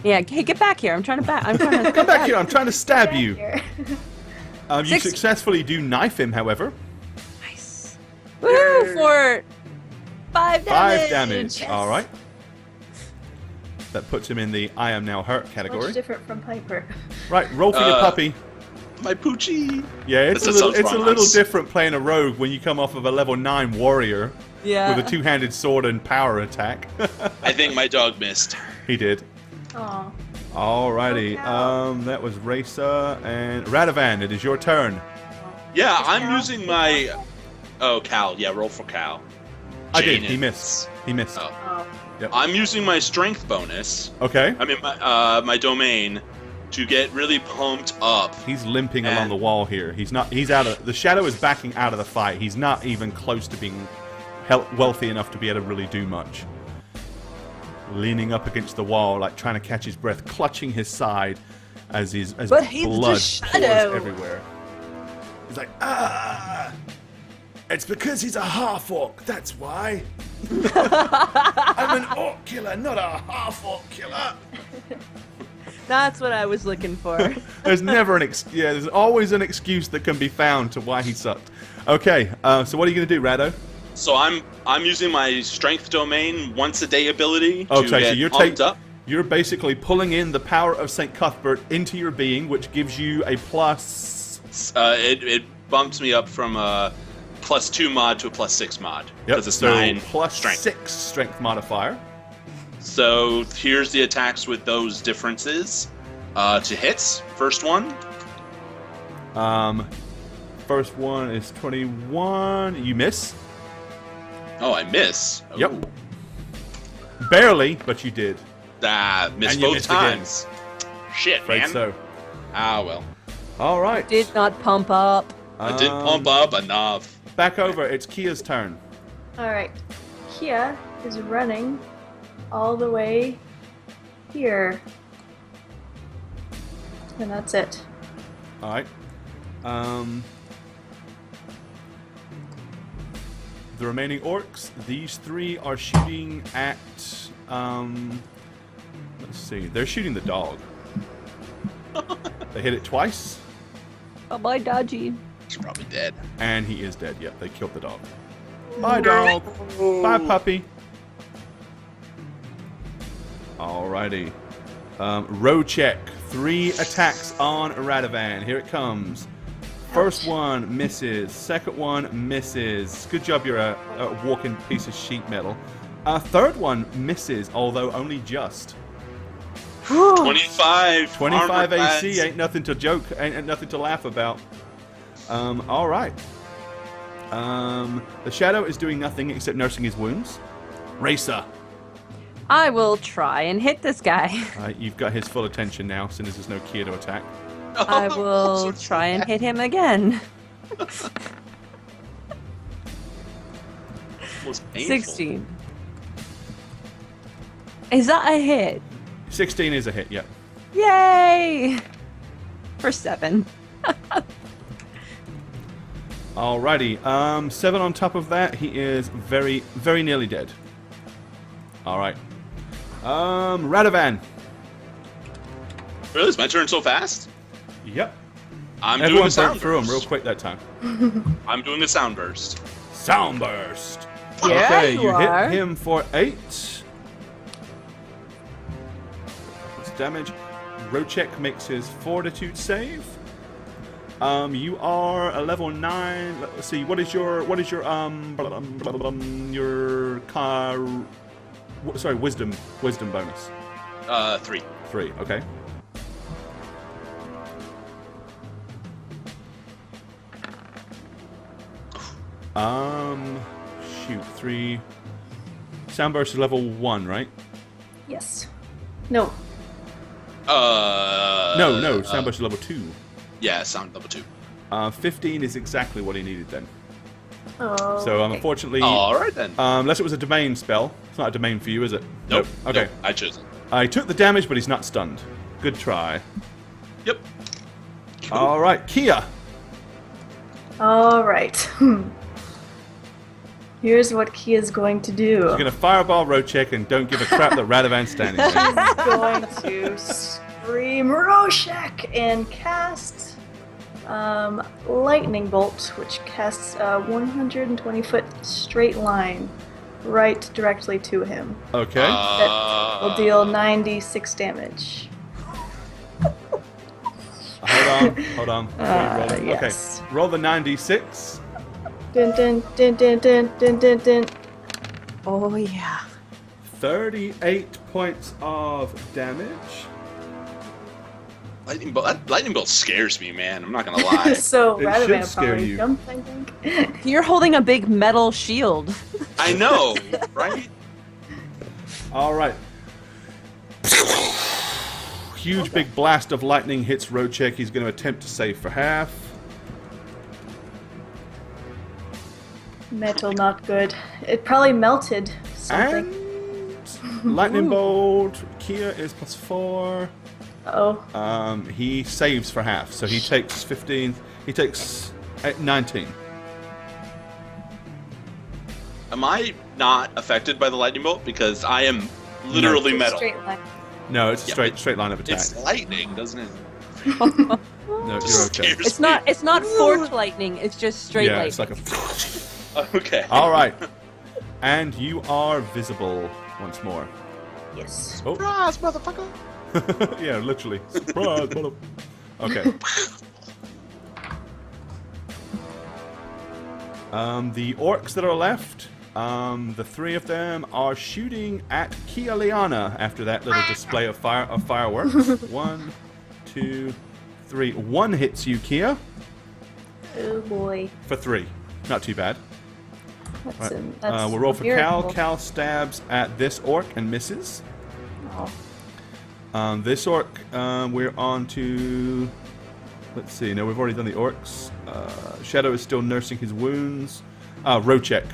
Yeah. Hey, get back here. I'm trying to Come back here. I'm trying to stab you. Here. You successfully do knife him, however. Nice. Woohoo! For 5 damage. 5 damage. Yes. All right. That puts him in the I am now hurt category. Much different from Piper. Right. Roll for your puppy. My poochie. Yeah, it's This a sounds little fun. different playing a rogue when you come off of a level 9 warrior Yeah. with a 2-handed sword and power attack. I think my dog missed. He did. Aw. Alrighty. Oh, That was Raisa and Radovan. It is your turn. Yeah, Is I'm Cal? using my... Oh, Cal. Yeah, roll for Cal. I did. Janus. He missed. He missed. Oh. Oh. Yep. I'm using my strength bonus. Okay. I mean, my domain to get really pumped up. He's limping along the wall here. He's out of the shadow is backing out of the fight. He's not even close to being wealthy enough to be able to really do much. Leaning up against the wall, like trying to catch his breath, clutching his side as But he's the blood pours shadow. everywhere. He's like, ah! It's because he's a half-orc, that's why. I'm an orc killer, not a half-orc killer. That's what I was looking for. There's never there's always an excuse that can be found to why he sucked. Okay, so what are you going to do, Rado? So I'm using my strength domain once a day ability to Okay, so get you're pumped up. You're basically pulling in the power of St. Cuthbert into your being, which gives you a plus... It bumps me up from a +2 mod to a +6 mod. Yep, Because it's so 9 plus strength. 6 strength modifier. So here's the attacks with those differences. To hits, first one. First one is 21. You miss. Oh, I miss. Yep. Ooh. Barely, but you did. Miss And you both missed again. times. Shit, Afraid man. so. Ah, well. All right. Did not pump up. I didn't pump up enough. Back over. It's Kia's turn. Alright. Kia is running all the way here. And that's it. All right. The remaining orcs, these 3 are shooting at, let's see, they're shooting the dog. They hit it twice, Bye-bye, Dodgy. He's probably dead. and he is dead. Yep, they killed the dog. Bye, dog. Bye, puppy. Alrighty. Row check. 3 attacks on Radovan. Here it comes. First one misses. Second one misses. Good job, you're a walking piece of sheet metal. Third one misses, although only just. 25. 25 armor AC class. ain't nothing to joke, ain't nothing to laugh about. All right. The shadow is doing nothing except nursing his wounds. Racer. I will try and hit this guy. You've got his full attention now, since there's no Kia to attack. I will try and hit him again. Was painful. 16. Is that a hit? 16 is a hit, yep. Yay! For 7. Alrighty, 7 on top of that, he is very, very nearly dead. Alright. Radovan. Really? Is my turn so fast? Yep. I'm doing Everyone the sound burnt through him burst. real quick that time. I'm doing the sound burst. Sound burst. Yeah, Okay, you you are. hit him for 8. What's damage? Rochek makes his fortitude save. You are a level 9. Let's see. What is your wisdom bonus? 3. 3. Okay. Shoot. 3. Soundburst is level 1, right? Yes. No. No. Soundburst is level 2. Yeah, sound level 2. 15 is exactly what he needed then. Oh. So okay. unfortunately, All right then. unless it was a domain spell, it's not a domain for you, is it? Nope. Okay. Nope, I chose it. He took the damage, but he's not stunned. Good try. Yep. All right, Kia. All right. Here's what Kia's going to do. You're gonna fireball Rochek and don't give a crap that Radovan's standing there. She's going to scream Roshek and cast Lightning Bolt, which casts a 120-foot straight line right directly to him. Okay. That will deal 96 damage. Hold on. Before you roll it. Yes. Okay. Roll the 96. Dun dun dun dun dun dun dun dun. Oh, yeah. 38 points of damage. Lightning bolt scares me, man. I'm not gonna lie. So It should Radovan scare probably you. jumped, I think. You're holding a big metal shield. I know, right? All right. Huge big blast of lightning hits Rochek. He's going to attempt to save for half. Metal not good. It probably melted something. And lightning bolt. Kia is +4. Oh. He saves for half, so he takes 15. He takes 19. Am I not affected by the lightning bolt? Because I am literally metal. Straight line. No, it's a Yeah, straight line of attack. It's lightning, doesn't it? No, you're Just okay. scares It's not forked lightning. It's just straight Yeah, lightning. it's like a. Okay. All right, and you are visible once more. Yes. Oh. Surprise, motherfucker! Yeah, literally. Surprise, mother. Okay. The orcs that are left, the three of them are shooting at Kia Liana after that little display of fireworks. 1, 2, 3. 1 hits you, Kia, Oh boy. for 3. Not too bad. That's We'll roll for Cal. miracle. Cal stabs at this orc and misses. Oh. This orc, we're on to... Let's see. No, we've already done the orcs. Shadow is still nursing his wounds. Rochek.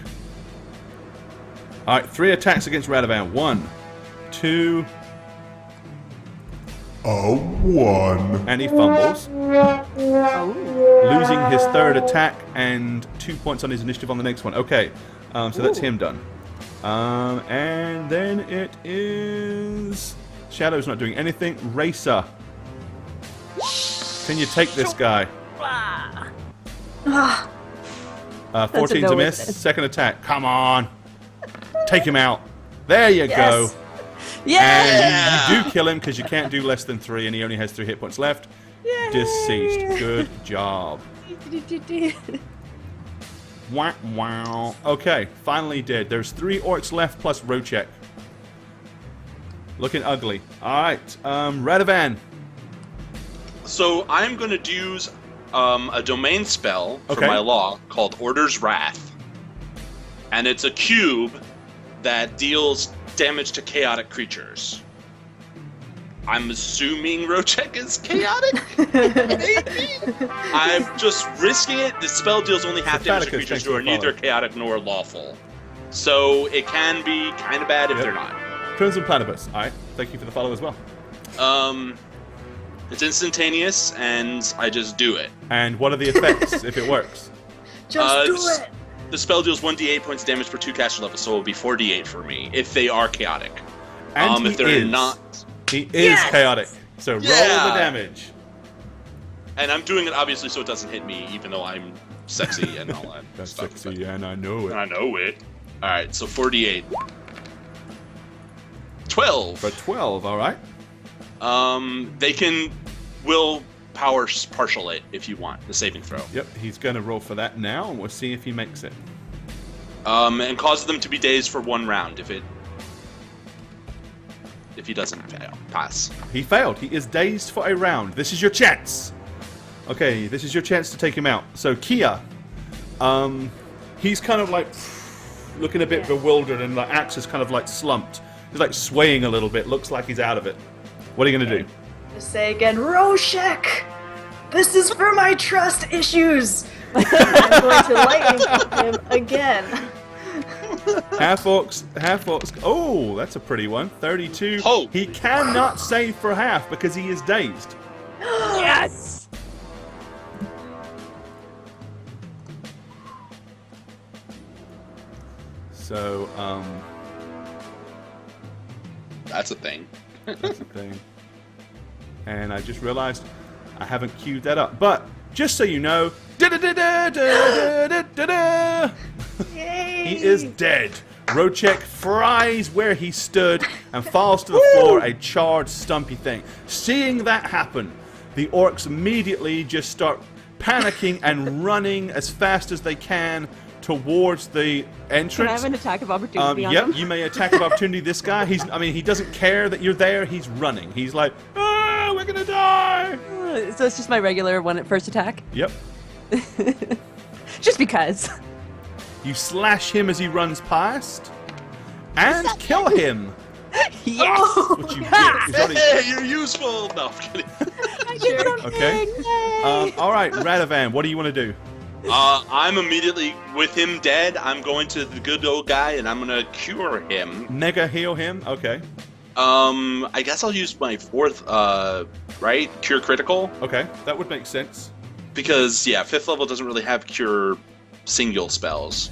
All right, 3 attacks against Radovan. 1, 2, A 1. and he fumbles, losing his 3rd attack and 2 points on his initiative on the next one. Okay, so that's him done. And then it is... Shadow's not doing anything. Racer. Can you take this guy? 14's no a miss. miss. 2nd attack. Come on. Take him out. There you go. Yes! And you do kill him because you can't do less than 3, and he only has 3 hit points left. Yay! Deceased. Good job. Wow, wow. Okay, finally dead. There's 3 orcs left plus Rochek. Looking ugly. Alright, Radovan. So I'm going to use a domain spell for Okay. my law called Order's Wrath. And it's a cube that deals damage to chaotic creatures. I'm assuming Rochek is chaotic? Maybe? I'm just risking it. The spell deals only half damage to Patheticus, creatures thanks who for are the neither follow. chaotic nor lawful. So it can be kind of bad if Yep. they're not. Crimson Platypus. Alright, thank you for the follow as well. It's instantaneous, and I just do it. And what are the effects if it works? Just do s- it. The spell deals 1d8 points of damage per 2 caster levels, so it'll be 4d8 for me if they are chaotic. And If they're he is. not, He is Yes! chaotic. So roll the Yeah! damage. and I'm doing it obviously so it doesn't hit me, even though I'm sexy and all that That's stuff. sexy, and I know but it. I know it. All right, so 4d8. 12. For 12, alright. Will power partial it if you want the saving throw. Yep, he's going to roll for that now, and we'll see if he makes it. And causes them to be dazed for 1 round if he doesn't pass. He failed. He is dazed for a round. This is your chance. Okay, this is your chance to take him out. So Kia, he's kind of like looking a bit bewildered, and the axe is kind of like slumped. He's like swaying a little bit. Looks like he's out of it. What are you going to do? Just say again, Roshek! This is for my trust issues! I'm going to lightning bolt him again. Half orcs. Oh, that's a pretty one. 32. Oh. He cannot save for half because he is dazed. Yes! So, That's a thing. that's the thing. And I just realized I haven't queued that up. But just so you know, da-da-da-da-da-da-da-da-da. Yay! He is dead. Rochek fries where he stood and falls to the floor, a charred, stumpy thing. Seeing that happen, the orcs immediately just start panicking and running as fast as they can towards the entrance. Can I have an attack of opportunity on Yep, him? you may attack of opportunity this guy. He doesn't care that you're there. He's running. He's like, we're gonna die. So it's just my regular one at first attack? Yep. Just because. You slash him as he runs past and kill him. Yes! Oh, What you get. He's already- Hey, you're useful! No, I'm kidding. Okay. All right, Radovan, what do you want to do? I'm immediately, with him dead, I'm going to the good old guy and I'm going to cure him. Mega heal him. Okay. I guess I'll use my 4th, right? Cure critical? Okay, that would make sense. Because, yeah, 5th level doesn't really have cure single spells.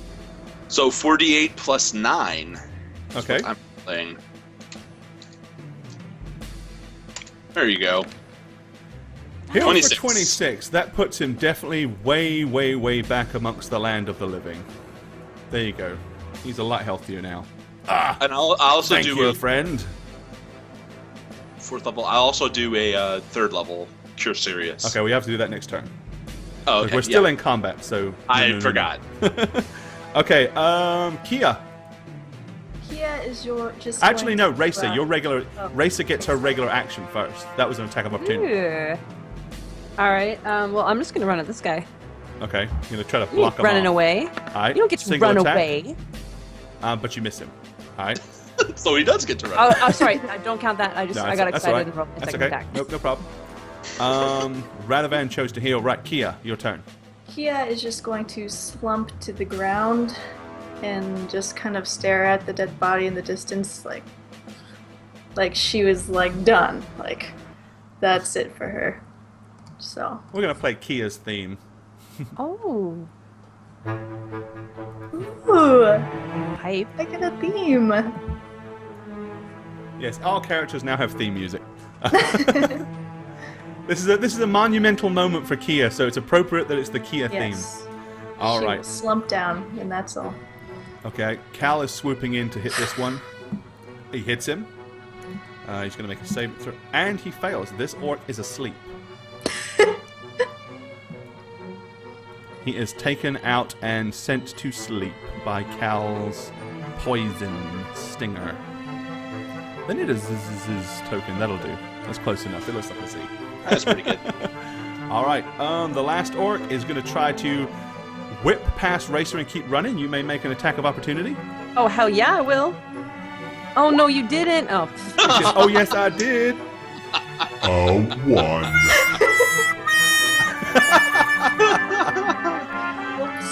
So 48 plus 9. is Okay. what I'm playing. There you go. Heal 26. for 26. That puts him definitely way, way, way back amongst the land of the living. There you go. He's a lot healthier now. And I'll also Thank do you, a friend. 4th level. I'll also do a 3rd level Cure Serious. Okay, we have to do that next turn. Oh, okay. We're still in combat, so... I forgot. Okay, Kia. Kia is your just. Actually, no, going to Racer. run. Your regular... Oh. Racer gets her regular action first. That was an attack of opportunity. Ooh. All right. Well, I'm just gonna run at this guy. Okay, you're going to try to You block ain't him running off. away. All right, You don't get to single run attack. away. But you miss him. All right. So he does get to run. Oh, I'm sorry. I don't count that. I No, got that's excited all right. and rolled a That's second okay. attack. Nope, no problem. Radovan chose to heal. Right, Kia, your turn. Kia is just going to slump to the ground and just kind of stare at the dead body in the distance, like she was like done. Like that's it for her. So. We're going to play Kia's theme. Oh, Ooh, hype. I get a theme. Yes, all characters now have theme music. This is a monumental moment for Kia, so it's appropriate that it's the Kia Yes. theme. All She right. will slump down, and that's all. Okay, Cal is swooping in to hit this one. He hits him. He's going to make a save throw, and he fails. This orc is asleep. He is taken out and sent to sleep by Cal's poison stinger. They need a zzz token. That'll do. That's close enough. It looks like a Z. That's pretty good. All right. The last orc is going to try to whip past Racer and keep running. You may make an attack of opportunity. Oh, hell yeah, I will. Oh, no, you didn't. Oh. Oh, yes, I did. A 1.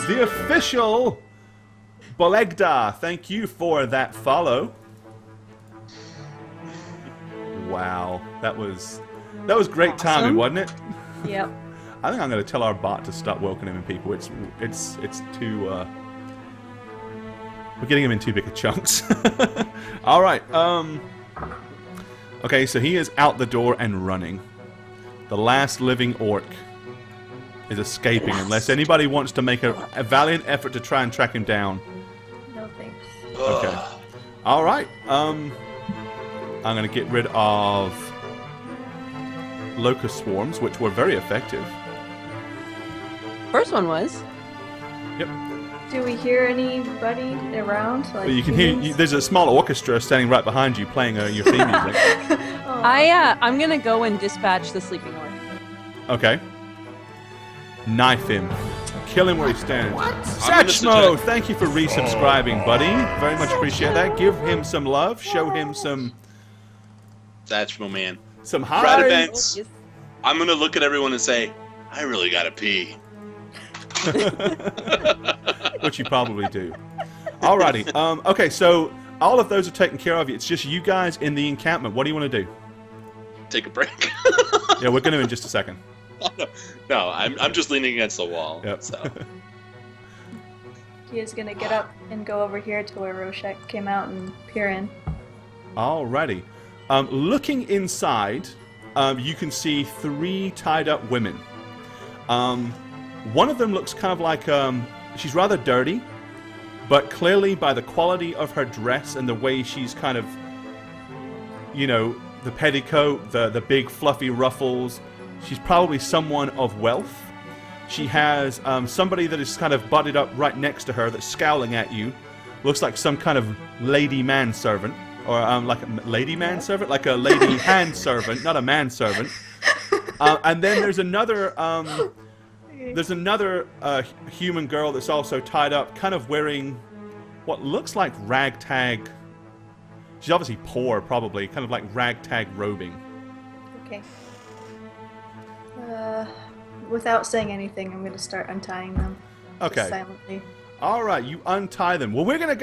The official Bolegda. Thank you for that follow. Wow, that was great timing, wasn't it? Yep. I think I'm going to tell our bot to stop welcoming people. It's too. We're getting him in too big of chunks. All right. Okay, so he is out the door and running. The last living orc is escaping, unless anybody wants to make a valiant effort to try and track him down. No thanks. Okay. All right. I'm going to get rid of locust swarms, which were very effective. First one was. Yep. Do we hear anybody around? Like Well, you can hear. humans? There's a small orchestra standing right behind you, playing your theme music. Oh. I'm gonna go and dispatch the sleeping orc. Okay. Knife him. Kill him where he stands. I'm gonna Satchmo, suggest- thank you for resubscribing, buddy. Very much appreciate that. Give him some love. Show him some That's my man. some Brad highs. events. I'm gonna look at everyone and say, I really gotta pee. Which you probably do. Alrighty. Okay, so all of those are taken care of. It's just you guys in the encampment. What do you want to do? Take a break. Yeah, we're going to in just a second. No, I'm just leaning against the wall. Yep. So. He is gonna get up and go over here to where Roshek came out and peer in. Alrighty. Looking inside, you can see 3 tied up women. One of them looks kind of like she's rather dirty, but clearly by the quality of her dress and the way she's kind of, you know, the petticoat, the big fluffy ruffles, she's probably someone of wealth. She has somebody that is kind of butted up right next to her that's scowling at you. Looks like some kind of lady manservant, or like a lady manservant, like a lady hand servant, not a manservant. And then there's another human girl that's also tied up, kind of wearing what looks like ragtag. She's obviously poor, probably, kind of like ragtag robing. Okay. Without saying anything, I'm gonna start untying them. Just Okay. silently. All right, you untie them. Well, we're gonna